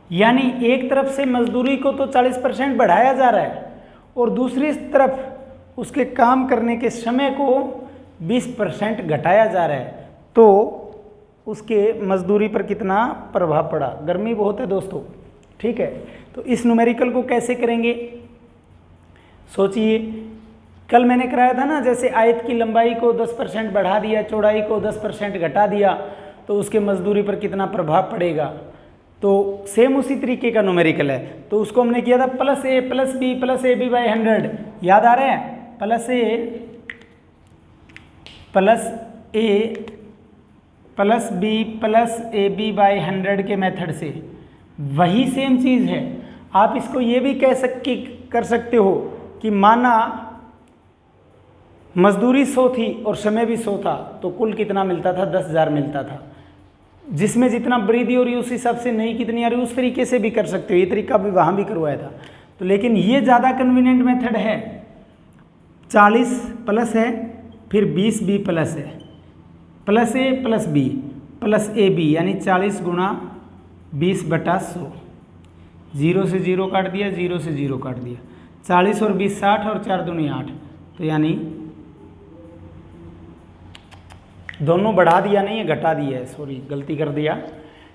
यानी एक तरफ से मजदूरी को तो 40% बढ़ाया जा रहा है और दूसरी तरफ उसके काम करने के समय को 20% घटाया जा रहा है, तो उसके मजदूरी पर कितना प्रभाव पड़ा। गर्मी बहुत है दोस्तों, ठीक है। तो इस न्यूमेरिकल को कैसे करेंगे, सोचिए। कल मैंने कराया था ना, जैसे आयत की लंबाई को 10% बढ़ा दिया, चौड़ाई को 10% घटा दिया, तो उसके मजदूरी पर कितना प्रभाव पड़ेगा। तो सेम उसी तरीके का न्यूमेरिकल है। तो उसको हमने किया था +a + b + ab / 100, याद आ रहा है? +a + b + ab / 100 के मेथड से वही सेम चीज़ है। आप इसको ये भी कर सकते हो कि माना मजदूरी 100 थी और समय भी 100 था, तो कुल कितना मिलता था, 10,000 मिलता था। जिसमें जितना वृद्धि हो रही है उस हिसाब से नई कितनी आ रही है, उस तरीके से भी कर सकते हो। ये तरीका भी वहाँ भी करवाया था। तो लेकिन ये ज़्यादा कन्वीनियंट मेथड है। 40 प्लस है, फिर 20 b प्लस है, +a + b + ab, यानी 40 × 20/100। 0 से 0 काट दिया, 0 से 0 काट दिया। 40 और 20 60 और 4 दूनी 8, तो यानी दोनों बढ़ा दिया नहीं है, घटा दिया है, सॉरी गलती कर दिया।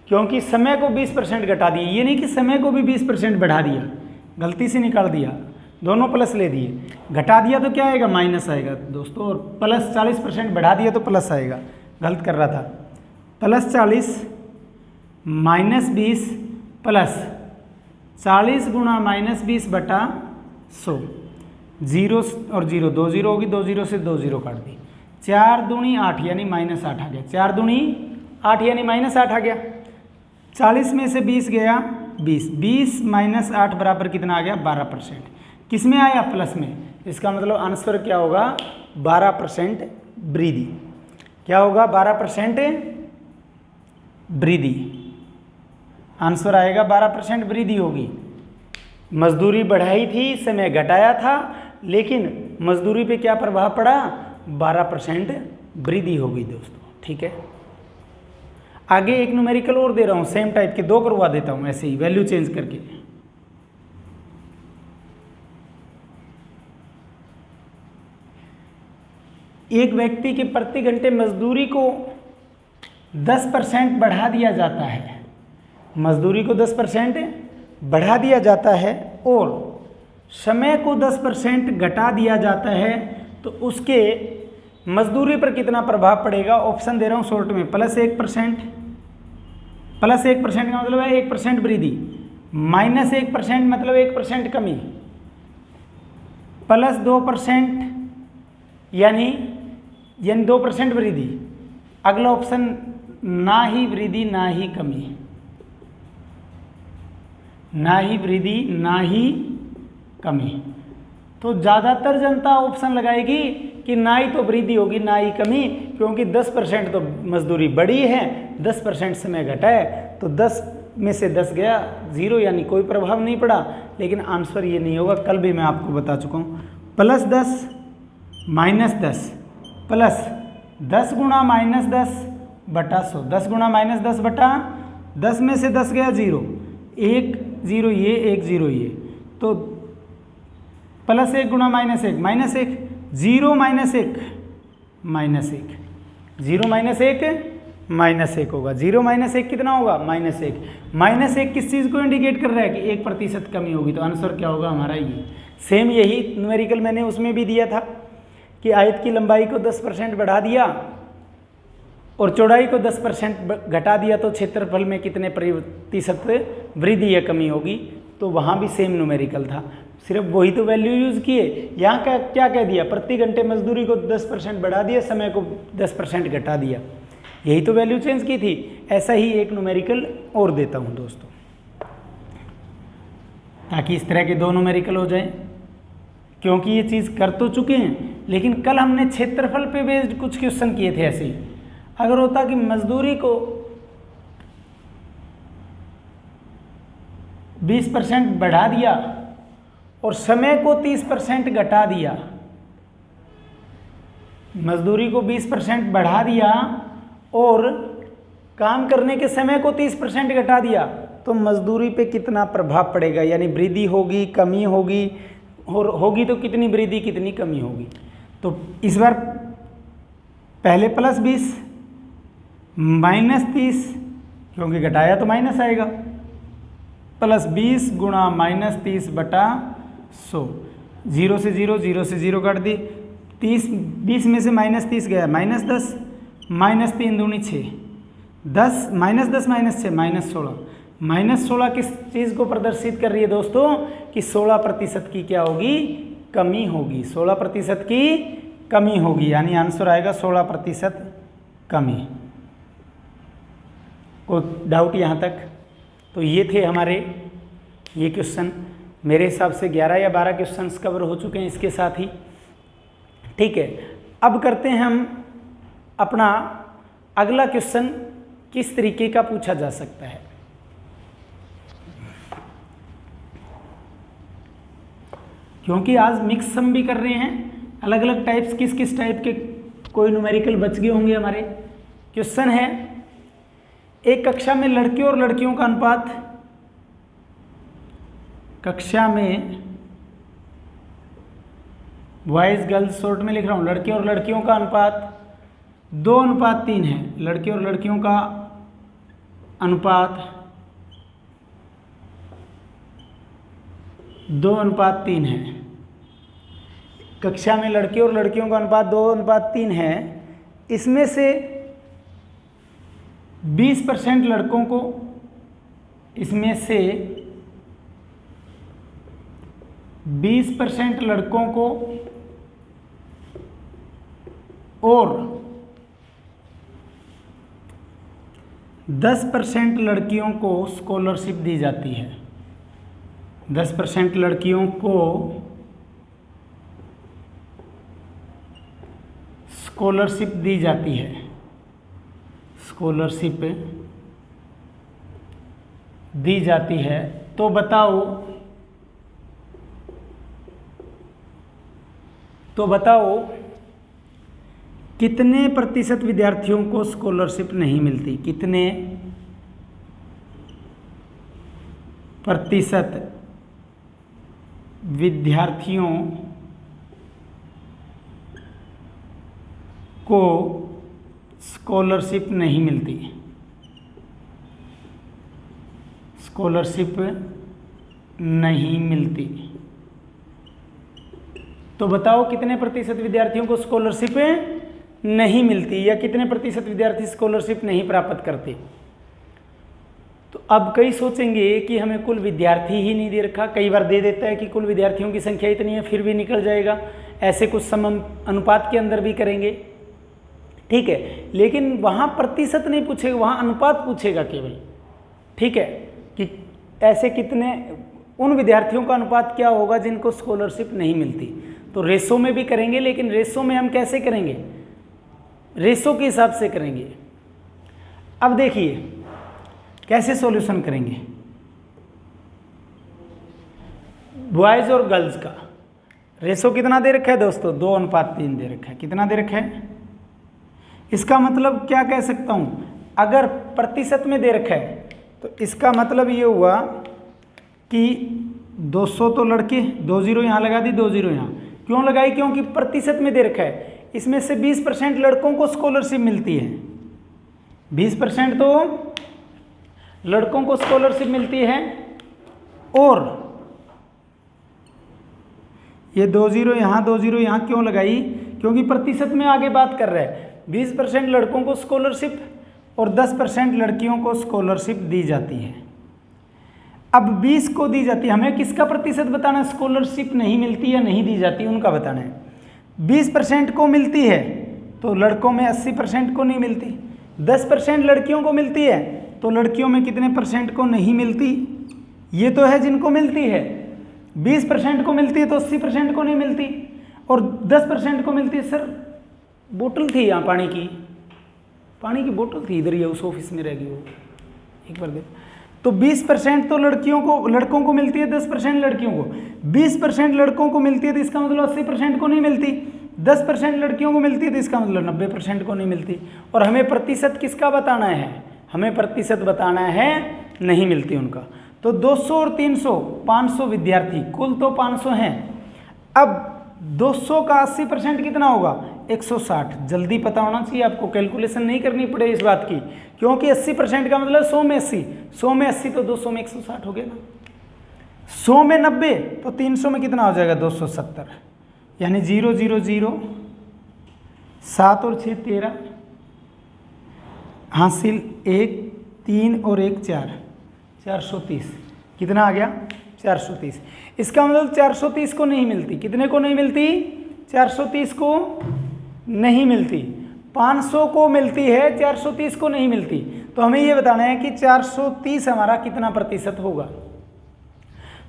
क्योंकि समय को 20% घटा दिए, ये नहीं कि समय को भी 20% बढ़ा दिया, गलती से निकाल दिया, दोनों प्लस ले दिए, घटा दिया तो क्या आएगा, माइनस आएगा दोस्तों, और प्लस 40% बढ़ा दिया तो प्लस आएगा, गलत कर रहा था। प्लस 40 माइनस 20 प्लस 40 गुणा माइनस 20 बटा 100, 0 और 0 2 0 होगी, 2 0 से 2 0 काट दी, 4 दूनी 8 यानी माइनस 8 आ गया, 4 दूनी 8 यानी माइनस 8 आ गया। 40 में से 20 गया 20, 20 माइनस 8 बराबर कितना आ गया, 12%। किस में आया, प्लस में, इसका मतलब आंसर क्या होगा, 12% वृद्धि। क्या होगा, 12% वृद्धि, आंसर आएगा 12% वृद्धि होगी। मजदूरी बढ़ाई थी, समय घटाया था, लेकिन मजदूरी पे क्या प्रभाव पड़ा, 12% वृद्धि होगी दोस्तों, ठीक है। आगे एक न्यूमेरिकल और दे रहा हूँ, सेम टाइप के 2 करवा देता हूँ ऐसे ही वैल्यू चेंज करके। एक व्यक्ति के प्रति घंटे मजदूरी को 10% बढ़ा दिया जाता है, मजदूरी को 10% बढ़ा दिया जाता है और समय को 10% घटा दिया जाता है, तो उसके मजदूरी पर कितना प्रभाव पड़ेगा। ऑप्शन दे रहा हूँ शॉर्ट में, प्लस 1%, प्लस 1% का मतलब है 1% वृद्धि, माइनस 1% मतलब 1% कमी, प्लस 2% यानी 2% वृद्धि। अगला ऑप्शन ना ही वृद्धि ना ही कमी, ना ही वृद्धि ना ही कमी। तो ज़्यादातर जनता ऑप्शन लगाएगी कि ना ही तो वृद्धि होगी ना ही कमी, क्योंकि 10% तो मजदूरी बढ़ी है, 10% समय घटा है, तो 10 में से 10 गया 0 यानी कोई प्रभाव नहीं पड़ा। लेकिन आंसर ये नहीं होगा, कल भी मैं आपको बता चुका हूँ। प्लस 10 माइनस 10 प्लस 10 गुणा माइनस 10 बटा 100, 10 गुणा माइनस 10 बटा 10 में से 10 गया 0, 1 0 ये 1 0 ये, तो प्लस 1 गुणा minus 1 minus 1, 0 minus 1 minus 1, 0 minus 1 minus 1 होगा, 0 माइनस 1 कितना होगा, माइनस 1। माइनस 1 किस चीज़ को इंडिकेट कर रहा है कि 1% कमी होगी, तो आंसर क्या होगा हमारा ये। सेम यही न्यूमेरिकल मैंने उसमें भी दिया था कि आयत की लंबाई को 10% बढ़ा दिया और चौड़ाई को 10% घटा दिया, तो क्षेत्रफल में कितने प्रतिशत वृद्धि या कमी होगी। तो वहाँ भी सेम न्यूमेरिकल था, सिर्फ वही तो वैल्यू यूज़ किए। यहाँ का क्या कह दिया, प्रति घंटे मजदूरी को 10% बढ़ा दिया, समय को 10% घटा दिया, यही तो वैल्यू चेंज की थी। ऐसा ही एक न्यूमेरिकल और देता हूँ दोस्तों, ताकि इस तरह के 2 न्यूमेरिकल हो जाएं, क्योंकि ये चीज़ कर तो चुके हैं, लेकिन कल हमने क्षेत्रफल पे बेस्ड कुछ क्वेश्चन किए थे ऐसे ही। अगर होता कि मजदूरी को 20% बढ़ा दिया और समय को 30% घटा दिया, मजदूरी को 20% बढ़ा दिया और काम करने के समय को 30% घटा दिया, तो मजदूरी पे कितना प्रभाव पड़ेगा, यानी वृद्धि होगी कमी होगी, और होगी तो कितनी वृद्धि कितनी कमी होगी। तो इस बार पहले प्लस 20 माइनस 30, क्योंकि घटाया तो माइनस आएगा, प्लस 20 गुणा माइनस 30 बटा 100, 0 से 0 0 से 0 काट दी, 20 में से माइनस 30 गया माइनस 10, माइनस 3 दूनी 6, 10 माइनस 10 माइनस 6 माइनस 16, माइनस 16 किस चीज़ को प्रदर्शित कर रही है दोस्तों कि 16% की क्या होगी, कमी होगी, 16% की कमी होगी, यानी आंसर आएगा 16% कमी। कोई डाउट यहाँ तक? तो ये थे हमारे ये क्वेश्चन, मेरे हिसाब से 11 या 12 क्वेश्चंस कवर हो चुके हैं इसके साथ ही, ठीक है। अब करते हैं हम अपना अगला क्वेश्चन, किस तरीके का पूछा जा सकता है। क्योंकि आज मिक्स सम भी कर रहे हैं, अलग अलग टाइप्स, किस किस टाइप के कोई न्यूमेरिकल बच गए होंगे हमारे। क्वेश्चन है, एक कक्षा में लड़कियों और लड़कियों का अनुपात, कक्षा में बॉयज गर्ल्स शॉर्ट में लिख रहा हूँ, लड़कियों और लड़कियों का अनुपात 2:3 है। लड़के और लड़कियों का अनुपात 2:3 है। कक्षा में लड़के और लड़कियों का अनुपात 2:3 है। इसमें से 20% लड़कों को, इसमें से 20% लड़कों को और 10% लड़कियों को स्कॉलरशिप दी जाती है। 10% लड़कियों को स्कॉलरशिप दी जाती है। स्कॉलरशिप दी जाती है। तो बताओ कितने प्रतिशत विद्यार्थियों को स्कॉलरशिप नहीं मिलती? कितने प्रतिशत विद्यार्थियों को स्कॉलरशिप नहीं मिलती? स्कॉलरशिप नहीं मिलती। तो बताओ कितने प्रतिशत विद्यार्थियों को स्कॉलरशिप नहीं मिलती या कितने प्रतिशत विद्यार्थी स्कॉलरशिप नहीं प्राप्त करते? तो अब कई सोचेंगे कि हमें कुल विद्यार्थी ही नहीं दे रखा। कई बार दे देता है कि कुल विद्यार्थियों की संख्या इतनी है, फिर भी निकल जाएगा। ऐसे कुछ सम अनुपात के अंदर भी करेंगे, ठीक है। लेकिन वहाँ प्रतिशत नहीं पूछेगा, वहाँ अनुपात पूछेगा केवल, ठीक है, कि ऐसे कितने उन विद्यार्थियों का अनुपात क्या होगा जिनको स्कॉलरशिप नहीं मिलती। तो रेशो में भी करेंगे, लेकिन रेशो में हम कैसे करेंगे? रेशो के हिसाब से करेंगे। अब देखिए कैसे सॉल्यूशन करेंगे। बॉयज और गर्ल्स का रेशो कितना दे रखा है दोस्तों? 2:3 दे रखा है। कितना दे रखा है? इसका मतलब क्या कह सकता हूँ? अगर प्रतिशत में दे रखा है तो इसका मतलब ये हुआ कि 200 तो लड़के, 2 0 यहाँ लगा दी, 2 0 यहाँ क्यों लगाई? क्योंकि प्रतिशत में दे रखा है। इसमें से 20% लड़कों को स्कॉलरशिप मिलती है। 20% तो लड़कों को स्कॉलरशिप मिलती है। और ये 2 0 यहाँ, 2 0 यहाँ क्यों लगाई? क्योंकि प्रतिशत में आगे बात कर रहा है। 20% लड़कों को स्कॉलरशिप और 10% लड़कियों को स्कॉलरशिप दी जाती है। अब 20 को दी जाती है, हमें किसका प्रतिशत बताना है? स्कॉलरशिप नहीं मिलती या नहीं दी जाती उनका बताना है। 20% को मिलती है तो लड़कों में 80% को नहीं मिलती। 10% लड़कियों को मिलती है तो लड़कियों में कितने परसेंट को नहीं मिलती? ये तो है जिनको मिलती है। 20% को मिलती है तो 80% को नहीं मिलती, और 10% को मिलती है। सर बोतल थी यहाँ पानी की बोतल थी इधर, ये उस ऑफिस में रह गई वो, एक बार देखो। तो 20% तो लड़कों को मिलती है, 10% लड़कियों को। 20% लड़कों को मिलती है तो इसका मतलब 80% को नहीं मिलती। 10% लड़कियों को मिलती है तो इसका मतलब 90% को नहीं मिलती। और हमें प्रतिशत किसका बताना है? हमें प्रतिशत बताना है नहीं मिलती उनका। तो 200 और 300 500 विद्यार्थी, कुल तो 500 हैं। अब 200 का 80% कितना होगा? 160। जल्दी पता होना चाहिए आपको, कैलकुलेशन नहीं करनी पड़े इस बात की, क्योंकि 80% का मतलब 100 में 80, 100 में 80 तो 200 में 160 हो गया ना। 100 में 90 तो 300 में कितना हो जाएगा? 270। यानी 0 0 0, 7 और 6 13, हासिल 1 3 और 1 4, 430। कितना आ गया? 430। इसका मतलब 430 को नहीं मिलती। कितने को नहीं मिलती? 430 को नहीं मिलती। 500 को मिलती है, 430 को नहीं मिलती। तो हमें ये बताना है कि 430 हमारा कितना प्रतिशत होगा।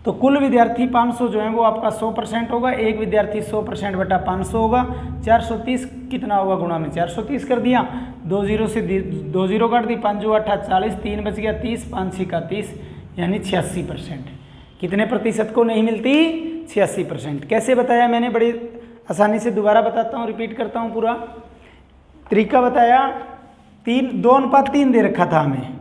तो कुल विद्यार्थी 500 जो है वो आपका 100% होगा। एक विद्यार्थी 100% बटा 500 होगा। 430 कितना होगा? गुणा में 430 कर दिया, 2 0 से 2 0 काट दी, 5 जो 8 40, 3 बच गया 30, 5 6 का 30, यानी 86%। कितने प्रतिशत को नहीं मिलती? 86%। कैसे बताया मैंने? बड़ी आसानी से दोबारा बताता हूँ, रिपीट करता हूँ पूरा तरीका बताया। 2:3 दे रखा था हमें,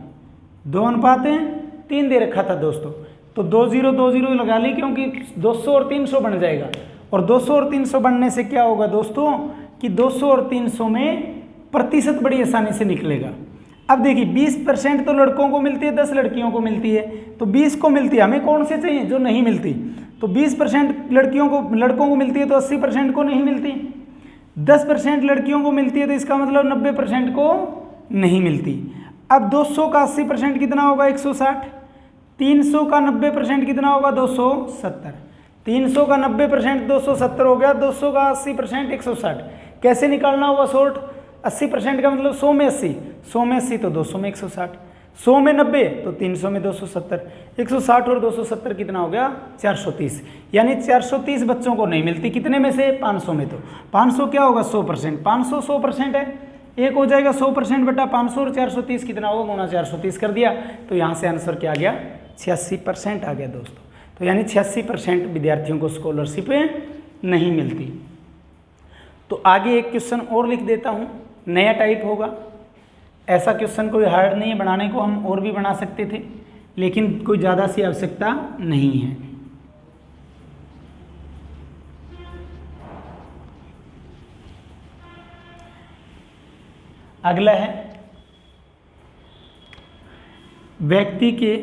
2:3 दे रखा था दोस्तों। तो 2 0 2 0 लगा ली, क्योंकि 200 और 300 बन जाएगा। और 200 और 300 बनने से क्या होगा दोस्तों कि 200 और 300 में प्रतिशत बड़ी आसानी से निकलेगा। अब देखिए 20% तो लड़कों को मिलती है, 10 लड़कियों को मिलती है, तो 20 को मिलती है, हमें कौन से चाहिए जो नहीं मिलती। तो 20% लड़कों को मिलती है तो 80% को नहीं मिलती। 10% लड़कियों को मिलती है तो इसका मतलब 90% को नहीं मिलती। अब 200 का 80% कितना होगा 160, 300 का 90% कितना होगा 270, 300 का 90% 270 हो गया, 200 का 80% 160। कैसे निकालना होगा शॉर्ट, 80% का मतलब 100 में 80, 100 में 80 तो 200 में 160, 100 में 90 तो 300 में 270, 160 और 270 कितना हो गया 430। यानी 430 बच्चों को नहीं मिलती, कितने में से 500 में। तो 500 क्या होगा 100%, 500 100% है, एक हो जाएगा 100% बटा 500 और 430 कितना होगा गुणा 430 कर दिया। तो यहाँ से आंसर क्या आ गया 86% आ गया दोस्तों। तो यानी 86% विद्यार्थियों को स्कॉलरशिप नहीं मिलती। तो आगे एक क्वेश्चन और लिख देता हूँ, नया टाइप होगा। ऐसा क्वेश्चन कोई हार्ड नहीं है बनाने को, हम और भी बना सकते थे लेकिन कोई ज़्यादा सी आवश्यकता नहीं है। अगला है व्यक्ति के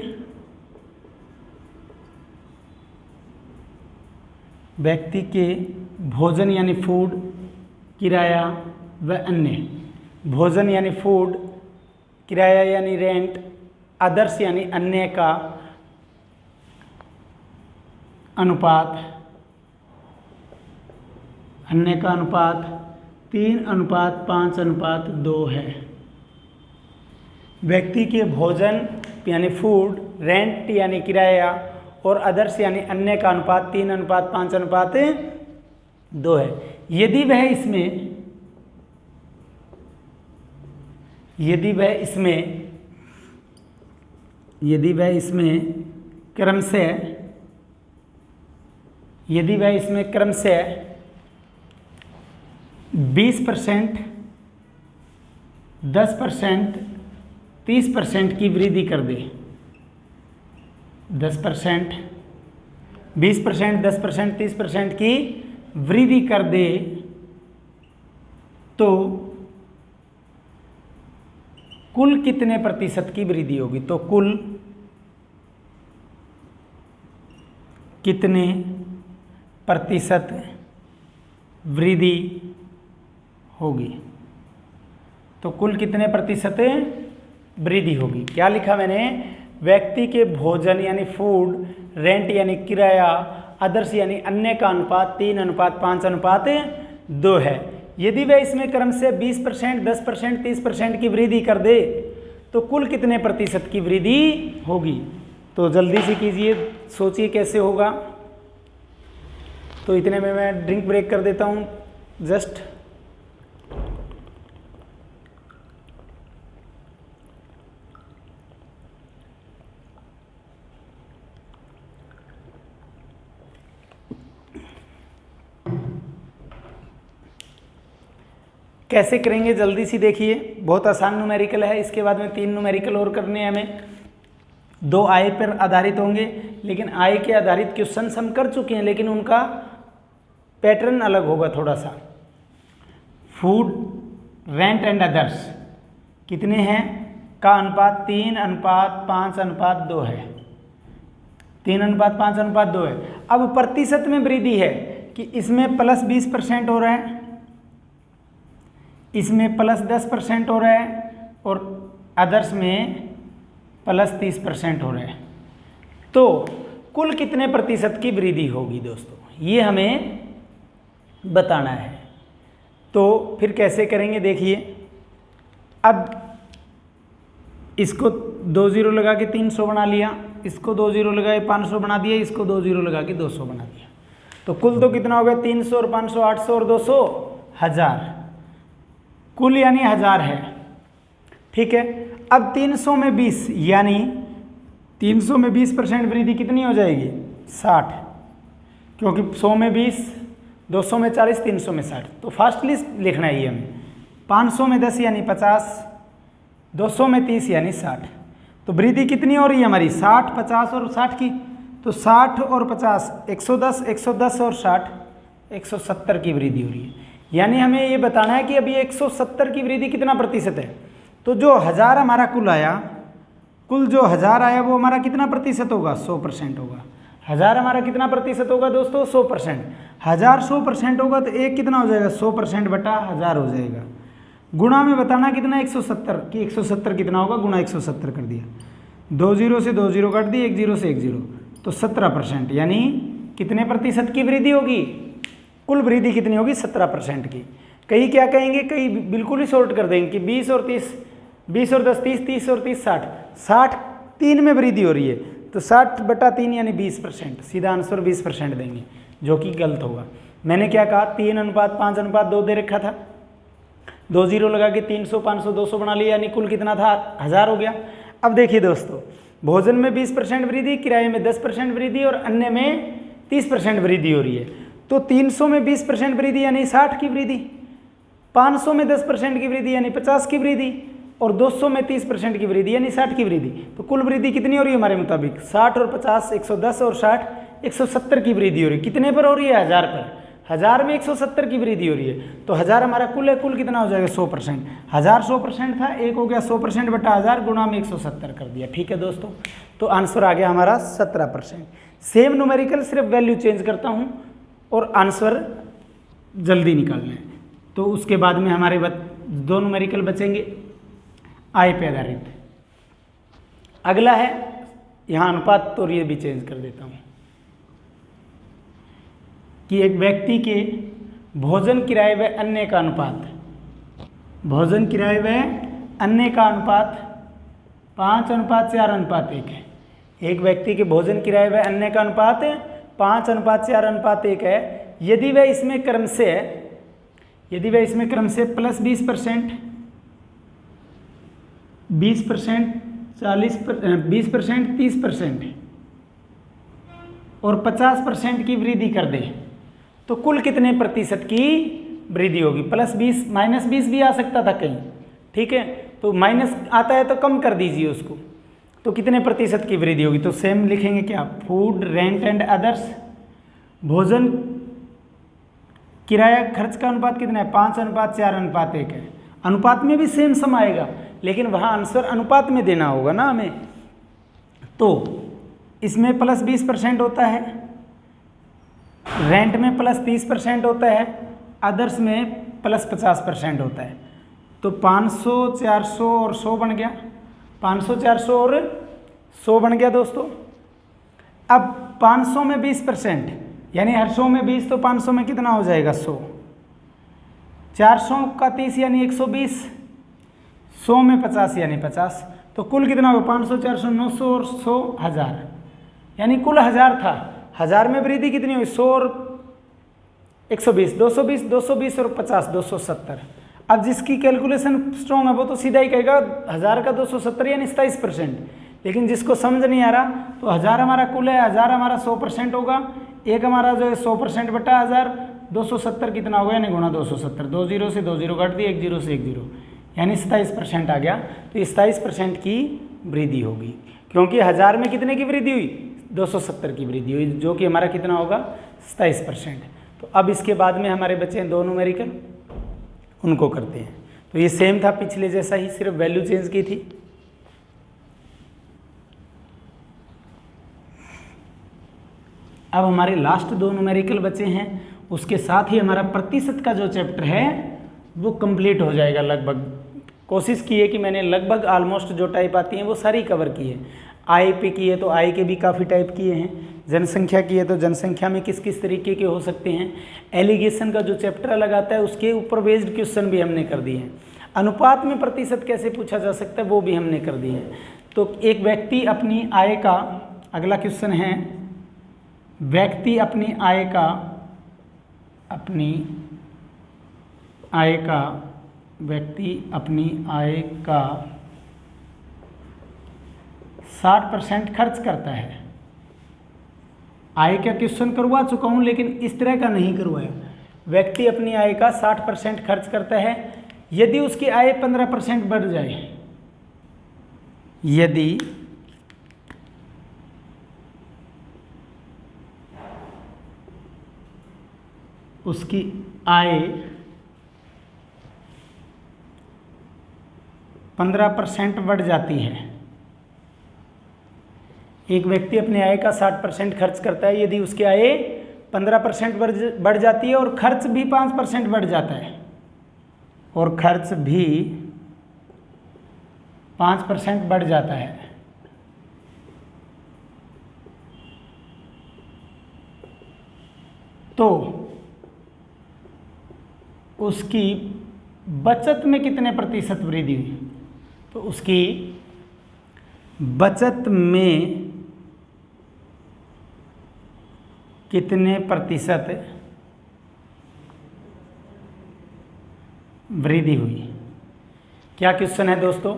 भोजन यानी फूड, किराया व अन्य। भोजन यानी फूड, किराया यानी रेंट, अदर्स यानी अन्य का अनुपात, 3:5:2 है। व्यक्ति के भोजन यानी फूड, रेंट यानी किराया और अदर्स यानी अन्य का अनुपात 3:5:2 है। यदि वह इसमें क्रमशः 20%, 10%, 30% की वृद्धि कर दे, 10%, 20%, 10%, 30% की वृद्धि कर दे तो कुल कितने प्रतिशत की वृद्धि होगी। तो कुल कितने प्रतिशत वृद्धि होगी। तो कुल कितने प्रतिशत वृद्धि होगी। क्या लिखा मैंने, व्यक्ति के भोजन यानी फूड, रेंट यानी किराया, अदर्स यानी अन्य का अनुपात 3:5:2 है। यदि वह इसमें क्रम से 20%, 10%, 30% की वृद्धि कर दे तो कुल कितने प्रतिशत की वृद्धि होगी। तो जल्दी से कीजिए, सोचिए कैसे होगा। तो इतने में मैं ड्रिंक ब्रेक कर देता हूँ जस्ट। कैसे करेंगे जल्दी से देखिए, बहुत आसान न्यूमेरिकल है। इसके बाद में 3 न्यूमेरिकल और करने हैं हमें। 2 आय पर आधारित होंगे, लेकिन आय के आधारित क्वेश्चन हम कर चुके हैं लेकिन उनका पैटर्न अलग होगा थोड़ा सा। फूड, रेंट एंड अदर्स कितने हैं का अनुपात 3:5:2 है, 3:5:2 है। अब प्रतिशत में वृद्धि है कि इसमें प्लस 20% हो रहा है, इसमें प्लस 10% हो रहा है और अदर्स में प्लस 30% हो रहा है। तो कुल कितने प्रतिशत की वृद्धि होगी दोस्तों, ये हमें बताना है। तो फिर कैसे करेंगे देखिए। अब इसको 2 0 लगा के 300 बना लिया, इसको 2 0 लगा के 500 बना दिया, इसको 2 0 लगा के 200 बना दिया। तो कुल तो कितना हो गया 300 और 500 800 और 200 1000, कुल यानी 1000 है। ठीक है। अब 300 में 20 यानी 300 में 20% वृद्धि कितनी हो जाएगी 60, क्योंकि 100 में 20, 200 में 40, 300 में 60। तो फास्ट लिस्ट लिखना है ये हमें। 500 में 10 यानी 50, 200 में 30 यानी 60। तो वृद्धि कितनी हो रही है हमारी 60, 50 और 60 की। तो 60 और 50 110, 110 और 60 170 की वृद्धि हो रही है। यानी हमें ये बताना है कि अभी 170 की वृद्धि कितना प्रतिशत है तो जो 1000 हमारा कुल आया, कुल जो 1000 आया वो हमारा कितना प्रतिशत होगा? 100% होगा। 1000 हमारा कितना प्रतिशत होगा दोस्तों? 100%। 1000 100% होगा तो एक कितना हो जाएगा? 100% बटा 1000 हो जाएगा। गुणा में बताना कितना? 170 कि 170 कितना होगा? गुणा 170 कर दिया, 2 0 से 2 0 काट दिए, 1 0 से 1 0, तो 17%। यानी कितने प्रतिशत की वृद्धि होगी? कुल वृद्धि कितनी होगी? 17% की। कई क्या कहेंगे? कई बिल्कुल ही शॉर्ट कर देंगे कि 20 और 30, 20 और 10 30, 30 और 30 60, 60 3 में वृद्धि हो रही है, तो 60 बटा 3 यानी 20%। सीधा आंसर 20% देंगे, जो कि गलत होगा। मैंने क्या कहा? 3:5:2 दे रखा था, 2 0 लगा के 300 500 200 बना लिया, यानी कुल कितना था? 1000 हो गया। अब देखिए दोस्तों, भोजन में 20% वृद्धि, किराए में 10% वृद्धि और अन्य में 30% वृद्धि हो रही है। तो 300 में 20% वृद्धि यानी 60 की वृद्धि, 500 में 10% की वृद्धि यानी 50 की वृद्धि, और 200 में 30% की वृद्धि यानी 60 की वृद्धि। तो कुल वृद्धि कितनी हो रही है हमारे मुताबिक? 60 और 50 110 और 60 170 की वृद्धि हो रही है। कितने पर हो रही है? 1000 पर। 1000 में 170 की वृद्धि हो रही है, तो 1000 हमारा कुल है, कुल कितना हो जाएगा? 100%। 1000 100% था, एक हो गया 100% बटा 1000 गुणा में 170 कर दिया। ठीक है दोस्तों, तो आंसर आ गया हमारा 17%। सेम न्यूमेरिकल, सिर्फ वैल्यू चेंज करता हूँ और आंसर जल्दी निकालना है। तो उसके बाद में हमारे 2 न्यूमेरिकल बचेंगे आय पे आधारित। अगला है, यहाँ अनुपात तो ये भी चेंज कर देता हूँ कि एक व्यक्ति के भोजन किराए व अन्य का अनुपात, भोजन किराए व अन्य का अनुपात 5:4:1 है। एक व्यक्ति के भोजन किराए व अन्य का अनुपात 5:4:1 है। यदि वह इसमें क्रम से प्लस 20%, 20%, 20%, 30% और 50% की वृद्धि कर दे, तो कुल कितने प्रतिशत की वृद्धि होगी? प्लस 20, माइनस 20 भी आ सकता था कहीं, ठीक है, तो माइनस आता है तो कम कर दीजिए उसको। तो कितने प्रतिशत की वृद्धि होगी? तो सेम लिखेंगे क्या? फूड, रेंट एंड अदर्स, भोजन किराया खर्च का अनुपात कितना है? 5:4:1 है। अनुपात में भी सेम सम आएगा, लेकिन वहाँ आंसर अनुपात में देना होगा ना हमें। तो इसमें प्लस 20% होता है, रेंट में प्लस 30% होता है, अदर्स में प्लस 50% होता है। तो 500, 400 और 100 बन गया, 500, 400 और 100 बन गया दोस्तों। अब 500 में 20% यानी हर 100 में 20, तो 500 में कितना हो जाएगा? 100। 400 का 30 यानी 120, 100 में 50 यानी 50, तो कुल कितना होगा? 500, 400, 900 और 100 1000, यानी कुल 1000 था। 1000 में वृद्धि कितनी हुई? 100 और 120, 220, 220 और 50, 270। अब जिसकी कैलकुलेशन स्ट्रॉन्ग है वो तो सीधा ही कहेगा 1000 का 270 यानी 27%, लेकिन जिसको समझ नहीं आ रहा तो 1000 हमारा कुल है, 1000 हमारा 100% होगा, एक हमारा जो है 100% बटा 1000, 270 कितना होगा? यानी गुणा 270, 2 0 से 2 0 काट दिए, 1 0 से 1 0, यानी 27% आ गया। तो 27% की वृद्धि होगी, क्योंकि 1000 में कितने की वृद्धि हुई? 270 की वृद्धि हुई, जो कि हमारा कितना होगा? 27%। तो अब इसके बाद में हमारे बचे हैं 2 न्यूमेरिकल, उनको करते हैं। तो ये सेम था पिछले जैसा ही, सिर्फ वैल्यू चेंज की थी। अब हमारे लास्ट 2 न्यूमेरिकल बचे हैं, उसके साथ ही हमारा प्रतिशत का जो चैप्टर है वो कंप्लीट हो जाएगा लगभग। कोशिश की है कि मैंने लगभग ऑलमोस्ट जो टाइप आती हैं वो सारी कवर की है। आय पे की है तो आय के भी काफ़ी टाइप किए हैं, जनसंख्या की है तो जनसंख्या में किस किस तरीके के हो सकते हैं, एलिगेशन का जो चैप्टर अलग आता है उसके ऊपर बेस्ड क्वेश्चन भी हमने कर दिए हैं, अनुपात में प्रतिशत कैसे पूछा जा सकता है वो भी हमने कर दिए हैं। तो एक व्यक्ति अपनी आय का, अगला क्वेश्चन है, व्यक्ति अपनी आय का 60% खर्च करता है। आय का क्वेश्चन करवा चुका हूं लेकिन इस तरह का नहीं करवाया। व्यक्ति अपनी आय का 60% खर्च करता है यदि उसकी आय 15% बढ़ जाए, यदि उसकी आय 15% बढ़ जाती है। एक व्यक्ति अपने आय का 60% खर्च करता है, यदि उसकी आय 15% बढ़ जाती है और खर्च भी 5% बढ़ जाता है, और खर्च भी 5% बढ़ जाता है, तो उसकी बचत में कितने प्रतिशत वृद्धि हुई? तो उसकी बचत में कितने प्रतिशत वृद्धि हुई? क्या क्वेश्चन है दोस्तों?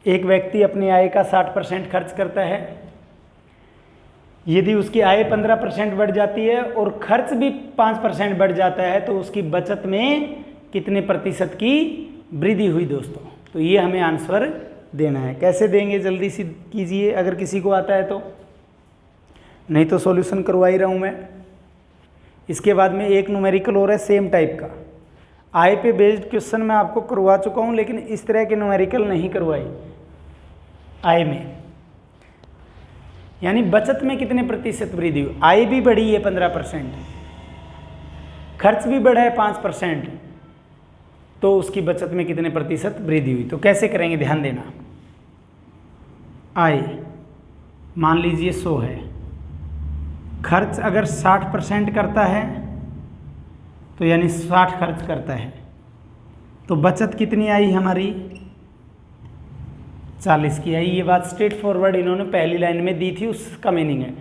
एक व्यक्ति अपनी आय का 60% खर्च करता है, यदि उसकी आय 15% बढ़ जाती है और खर्च भी 5% बढ़ जाता है, तो उसकी बचत में कितने प्रतिशत की वृद्धि हुई दोस्तों? तो ये हमें आंसर देना है। कैसे देंगे जल्दी से कीजिए, अगर किसी को आता है तो, नहीं तो सॉल्यूशन करवा ही रहा हूँ मैं। इसके बाद में एक न्यूमेरिकल और है सेम टाइप का, आय पे बेस्ड क्वेश्चन मैं आपको करवा चुका हूँ, लेकिन इस तरह के न्यूमेरिकल नहीं करवाई आय में। यानी बचत में कितने प्रतिशत वृद्धि हुई? आय भी बढ़ी है 15%, खर्च भी बढ़ा है 5%, तो उसकी बचत में कितने प्रतिशत वृद्धि हुई? तो कैसे करेंगे, ध्यान देना। आय मान लीजिए 100 है, खर्च अगर 60% करता है तो यानी 60 खर्च करता है, तो बचत कितनी आई हमारी? 40 की आई। ये बात स्ट्रेट फॉरवर्ड इन्होंने पहली लाइन में दी थी, उसका मीनिंग है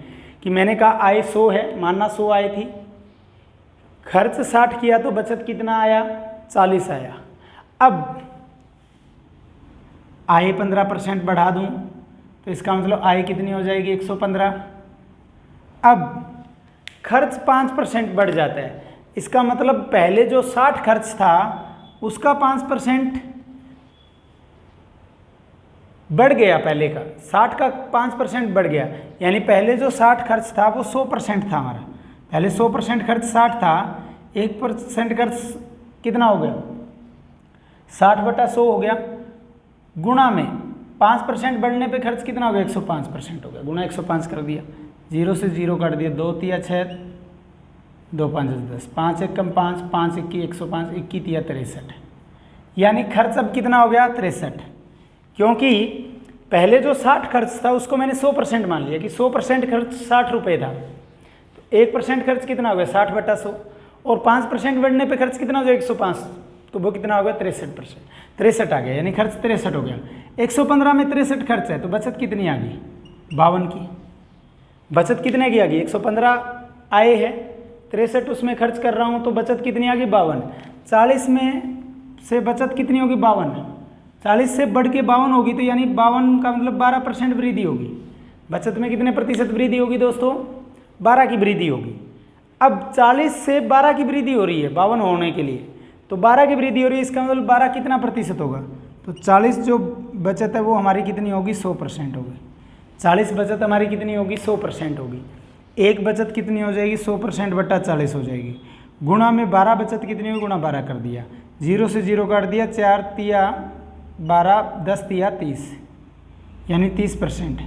कि मैंने कहा आय 100 है, मानना 100 आय थी, खर्च 60 किया तो बचत कितना आया? 40 आया। अब आय 15% बढ़ा दूं तो इसका मतलब आय कितनी हो जाएगी? 115। अब खर्च 5% बढ़ जाता है, इसका मतलब पहले जो 60 खर्च था उसका 5% बढ़ गया, पहले का 60 का 5% बढ़ गया, यानी पहले जो 60 खर्च था वो 100% था हमारा। पहले 100% खर्च 60 था, 1% खर्च कितना हो गया? 60/100 हो गया, गुणा में 5% बढ़ने पे खर्च कितना हो गया? 105% हो गया, गुणा 105 कर दिया, 0 से 0 काट दिया, 2 तिया 6, 2 5 10, 5 1 कम 5, 5 21 105, 21 तिया 63, यानी खर्च अब कितना हो गया? 63। क्योंकि पहले जो 60 खर्च था उसको मैंने 100% मान लिया कि 100% खर्च 60 रुपये था, तो 1% खर्च कितना हो गया? 60/100, और 5% बढ़ने पे खर्च कितना हो गया? 105, तो वो कितना हो गया? 63%, 63 आ गया, यानी खर्च 63 हो गया। 115 में 63 खर्च है, तो बचत कितनी आ गई? 52 की। बचत कितने की आ गई? 115 आए है, 63 उसमें खर्च कर रहा हूँ, तो बचत कितनी आ गई? 52। 40 में से बचत कितनी होगी? 52। 40 से बढ़ के 52 होगी, तो यानी 52 का मतलब 12% वृद्धि होगी। बचत में कितने प्रतिशत वृद्धि होगी दोस्तों? 12 की वृद्धि होगी। अब 40 से 12 की वृद्धि हो रही है 52 होने के लिए, तो 12 की वृद्धि हो रही है, इसका मतलब 12 कितना प्रतिशत होगा? तो 40 जो बचत है वो हमारी कितनी होगी? 100% होगी। 40 बचत हमारी कितनी होगी? 100% होगी। एक बचत कितनी हो जाएगी? 100%/40 हो जाएगी, गुणा में 12 बचत कितनी होगी? गुणा 12 कर दिया, 0 से 0 काट दिया, 4 तिया 12, 10 तिया 30, यानी 30%।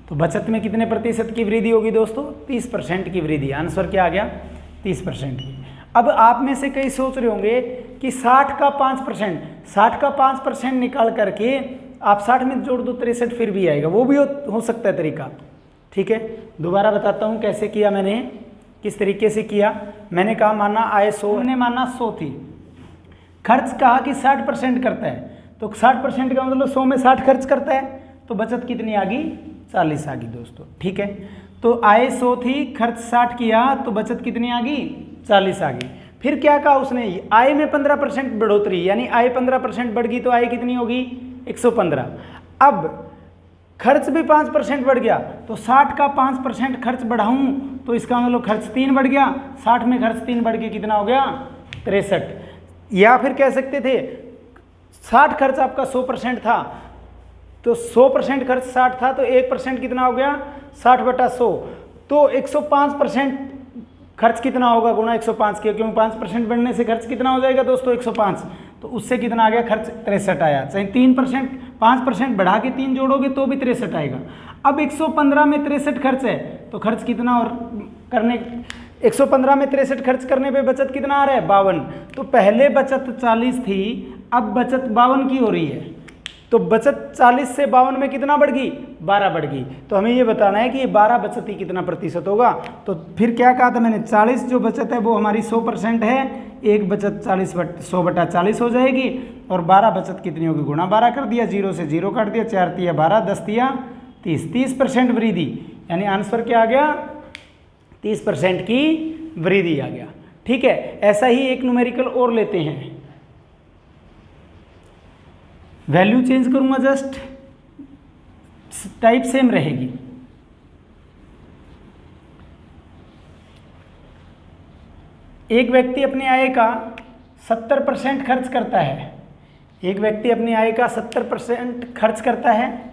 तो बचत में कितने प्रतिशत की वृद्धि होगी दोस्तों? 30% की वृद्धि। आंसर क्या आ गया? 30% की। अब आप में से कई सोच रहे होंगे कि 60 का 5% निकाल करके आप 60 में जोड़ दो 63 फिर भी आएगा, वो भी हो सकता है तरीका। ठीक है, दोबारा बताता हूँ कैसे किया मैंने, किस तरीके से किया। मैंने कहा माना आय 100, मैंने माना 100 थी, खर्च कहा कि 60% करता है, तो 60% का मतलब 100 में 60 खर्च करता है, तो बचत कितनी आ गई? 40 आ गई दोस्तों। ठीक है, तो आय 100 थी, खर्च 60 किया, तो बचत कितनी आ गई? 40 आ गई। फिर क्या कहा उसने? आय में 15% बढ़ोतरी, यानी आय 15% बढ़ गई, तो आय कितनी होगी? 115। अब खर्च भी 5% बढ़ गया, तो 60 का 5% खर्च बढ़ाऊं तो इसका मतलब खर्च 3 बढ़ गया, 60 में खर्च 3 बढ़ के कितना हो गया? 63। या फिर कह सकते थे 60 खर्च आपका 100% था, तो 100% खर्च 60 था, तो 1% कितना हो गया? 60/100, तो 105% खर्च कितना होगा? गुणा 105 किया, क्योंकि 5% बढ़ने से खर्च कितना हो जाएगा दोस्तों? 105, तो उससे कितना आ गया खर्च 63 आया। चाहे 3% 5% बढ़ा के 3 जोड़ोगे तो भी 63 आएगा। अब 115 में 63 खर्च है तो खर्च कितना और करने 115 में 63 खर्च करने पे बचत कितना आ रहा है 52। तो पहले बचत 40 थी, अब बचत 52 की हो रही है। तो बचत 40 से 52 में कितना बढ़ गई 12 बढ़ गई। तो हमें ये बताना है कि ये 12 बचत ही कितना प्रतिशत होगा। तो फिर क्या कहा था मैंने 40 जो बचत है वो हमारी 100% है, एक बचत 100/40 हो जाएगी और 12 बचत कितनी होगी गुणा 12 कर दिया, 0 से 0 काट दिया, 4 तिया 12, 10 तिया 30, 30% वृद्धि, यानी आंसर क्या आ गया 30% की वृद्धि आ गया। ठीक है, ऐसा ही एक न्यूमेरिकल और लेते हैं, वैल्यू चेंज करूंगा जस्ट, टाइप सेम रहेगी। एक व्यक्ति अपनी आय का 70% खर्च करता है, एक व्यक्ति अपनी आय का 70% खर्च करता है।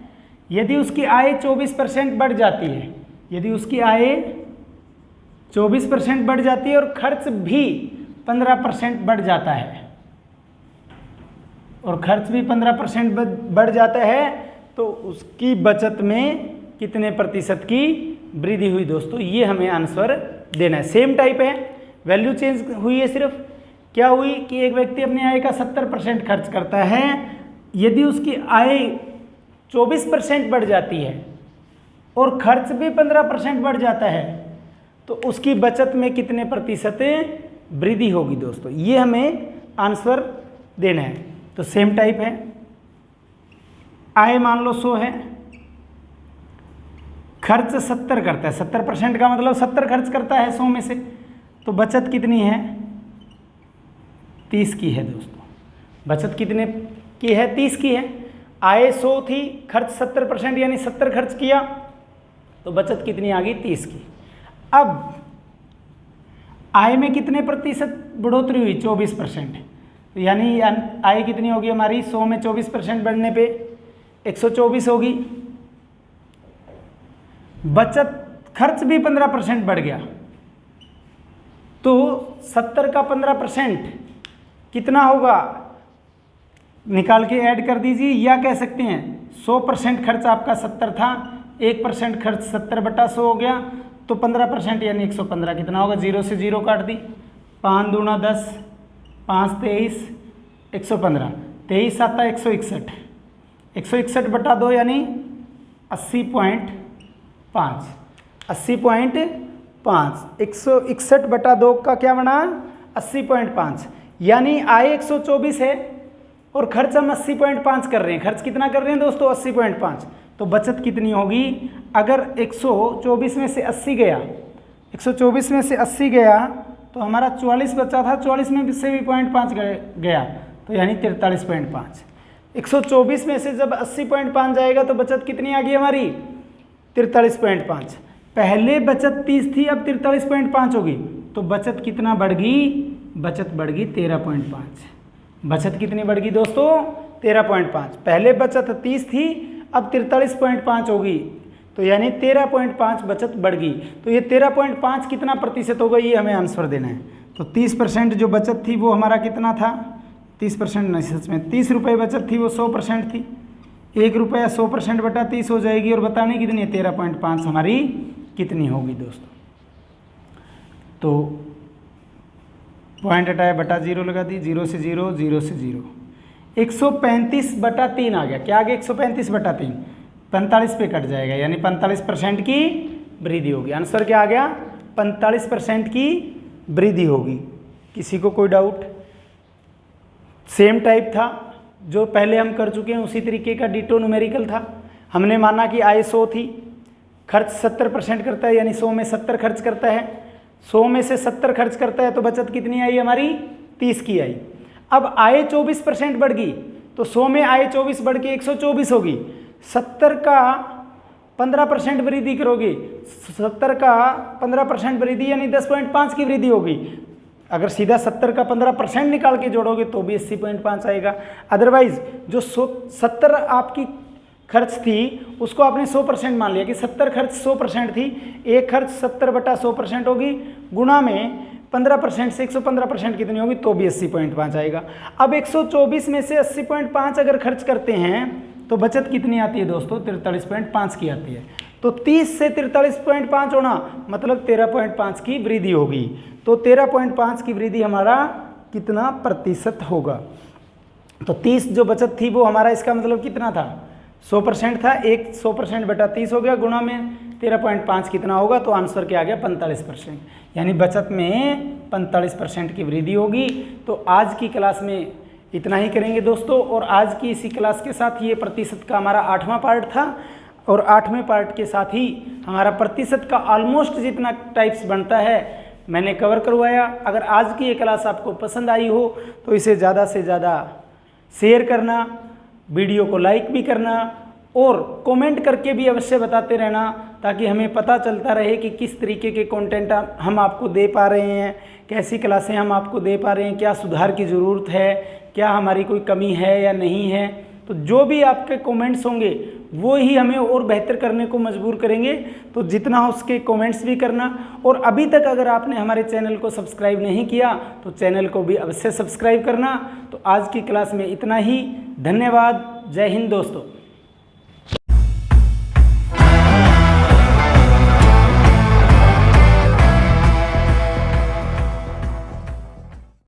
यदि उसकी आय 24% बढ़ जाती है, यदि उसकी आय 24% बढ़ जाती है और खर्च भी 15% बढ़ जाता है, और खर्च भी 15% बढ़ जाता है, तो उसकी बचत में कितने प्रतिशत की वृद्धि हुई दोस्तों, ये हमें आंसर देना है। सेम टाइप है, वैल्यू चेंज हुई है, सिर्फ क्या हुई कि एक व्यक्ति अपनी आय का 70% खर्च करता है, यदि उसकी आय 24% बढ़ जाती है और खर्च भी 15% बढ़ जाता है, तो उसकी बचत में कितने प्रतिशत वृद्धि होगी दोस्तों, ये हमें आंसर देना है। तो सेम टाइप है, आय मान लो 100 है, खर्च 70 करता है, 70% का मतलब 70 खर्च करता है 100 में से, तो बचत कितनी है 30 की है दोस्तों। बचत कितने की है 30 की है। आय 100 थी, खर्च 70% यानी 70 खर्च किया, तो बचत कितनी आ गई 30 की। अब आय में कितने प्रतिशत बढ़ोतरी हुई 24%, यानी आय कितनी होगी हमारी 100 में 24% बढ़ने पे 124 होगी। बचत खर्च भी 15% बढ़ गया, तो 70 का 15% कितना होगा निकाल के ऐड कर दीजिए, या कह सकते हैं 100% खर्च आपका 70 था, 1% खर्च 70/100 हो गया, तो 15% यानी 115 कितना होगा, 0 से 0 काट दी, 5 दूना 10, 5 23, 115, 23 7 161, 161/2 यानी 80.5, 80.5, 161/2 का क्या बना 80.5, यानी आय 124 है और खर्च हम 80.5 कर रहे हैं। खर्च कितना कर रहे हैं दोस्तों 80.5, तो बचत कितनी होगी, अगर 124 में से 80 गया, 124 में से 80 गया तो हमारा 44 बचा था, 44 में से भी 0.5 गया, तो यानी 43.5। 124 में से जब 80.5 जाएगा तो बचत कितनी आ गई हमारी 43.5। पहले बचत 30 थी, अब 43.5 होगी, तो बचत कितना बढ़ गई, बचत बढ़ गई 13.5। बचत कितनी बढ़ गई दोस्तों 13.5। पहले बचत 30 थी, अब 43.5 होगी, तो यानी 13.5 बचत बढ़ गई। तो ये 13.5 कितना प्रतिशत होगा, ये हमें आंसर देना है। तो 30% जो बचत थी वो हमारा कितना था 30% नहीं, सच में 30 रुपये बचत थी वो 100% थी, 1 रुपया 100% बटा 30 हो जाएगी, और बताने कितनी है 13.5 हमारी कितनी होगी दोस्तों। तो पॉइंट हटाया बटा 0 लगा दी, 0 से 0, 0 से 0, 135/3 आ गया। क्या आ गया 135/3, 45 पे कट जाएगा, यानी 45% की वृद्धि होगी। आंसर क्या आ गया 45% की वृद्धि होगी। किसी को कोई डाउट? सेम टाइप था जो पहले हम कर चुके हैं, उसी तरीके का डिटो न्यूमेरिकल था। हमने माना कि आय 100 थी, खर्च 70% करता है, यानी 100 में 70 खर्च करता है, 100 में से 70 खर्च करता है, तो बचत कितनी आई हमारी 30 की आई। अब आय 24% बढ़ गई, तो 100 में आय 24 बढ़ के 124 होगी। 70 का 15% वृद्धि करोगे, 70 का 15% वृद्धि यानी 10.5 की वृद्धि होगी। अगर सीधा 70 का 15% निकाल के जोड़ोगे तो भी 80.5 आएगा। अदरवाइज जो 70 आपकी खर्च थी उसको आपने 100% मान लिया कि 70 खर्च 100% थी, एक खर्च 70/100% होगी, गुणा में 15% से 115% कितनी होगी, तो भी 80.5 आएगा। अब 124 में से 80.5 अगर खर्च करते हैं तो बचत कितनी आती है दोस्तों, 43.5 की आती है। तो 30 से 43.5 होना मतलब 13.5 की वृद्धि होगी। तो 13.5 की वृद्धि हमारा कितना प्रतिशत होगा। तो 30 जो बचत थी वो हमारा इसका मतलब कितना था, 100% था। 100% बटा 30 हो गया, गुणा में 13.5 कितना होगा, तो आंसर क्या आ गया, 45%। यानी बचत में 45% की वृद्धि होगी। तो आज की क्लास में इतना ही करेंगे दोस्तों। और आज की इसी क्लास के साथ ये प्रतिशत का हमारा 8वां पार्ट था। और 8वें पार्ट के साथ ही हमारा प्रतिशत का ऑलमोस्ट जितना टाइप्स बनता है मैंने कवर करवाया। अगर आज की ये क्लास आपको पसंद आई हो तो इसे ज़्यादा से ज़्यादा शेयर करना, वीडियो को लाइक भी करना और कमेंट करके भी अवश्य बताते रहना, ताकि हमें पता चलता रहे कि किस तरीके के कंटेंट हम आपको दे पा रहे हैं, कैसी क्लासें हम आपको दे पा रहे हैं, क्या सुधार की ज़रूरत है, क्या हमारी कोई कमी है या नहीं है। तो जो भी आपके कमेंट्स होंगे वो ही हमें और बेहतर करने को मजबूर करेंगे। तो जितना हो उसके कमेंट्स भी करना। और अभी तक अगर आपने हमारे चैनल को सब्सक्राइब नहीं किया तो चैनल को भी अवश्य सब्सक्राइब करना। तो आज की क्लास में इतना ही। धन्यवाद। जय हिंद दोस्तों।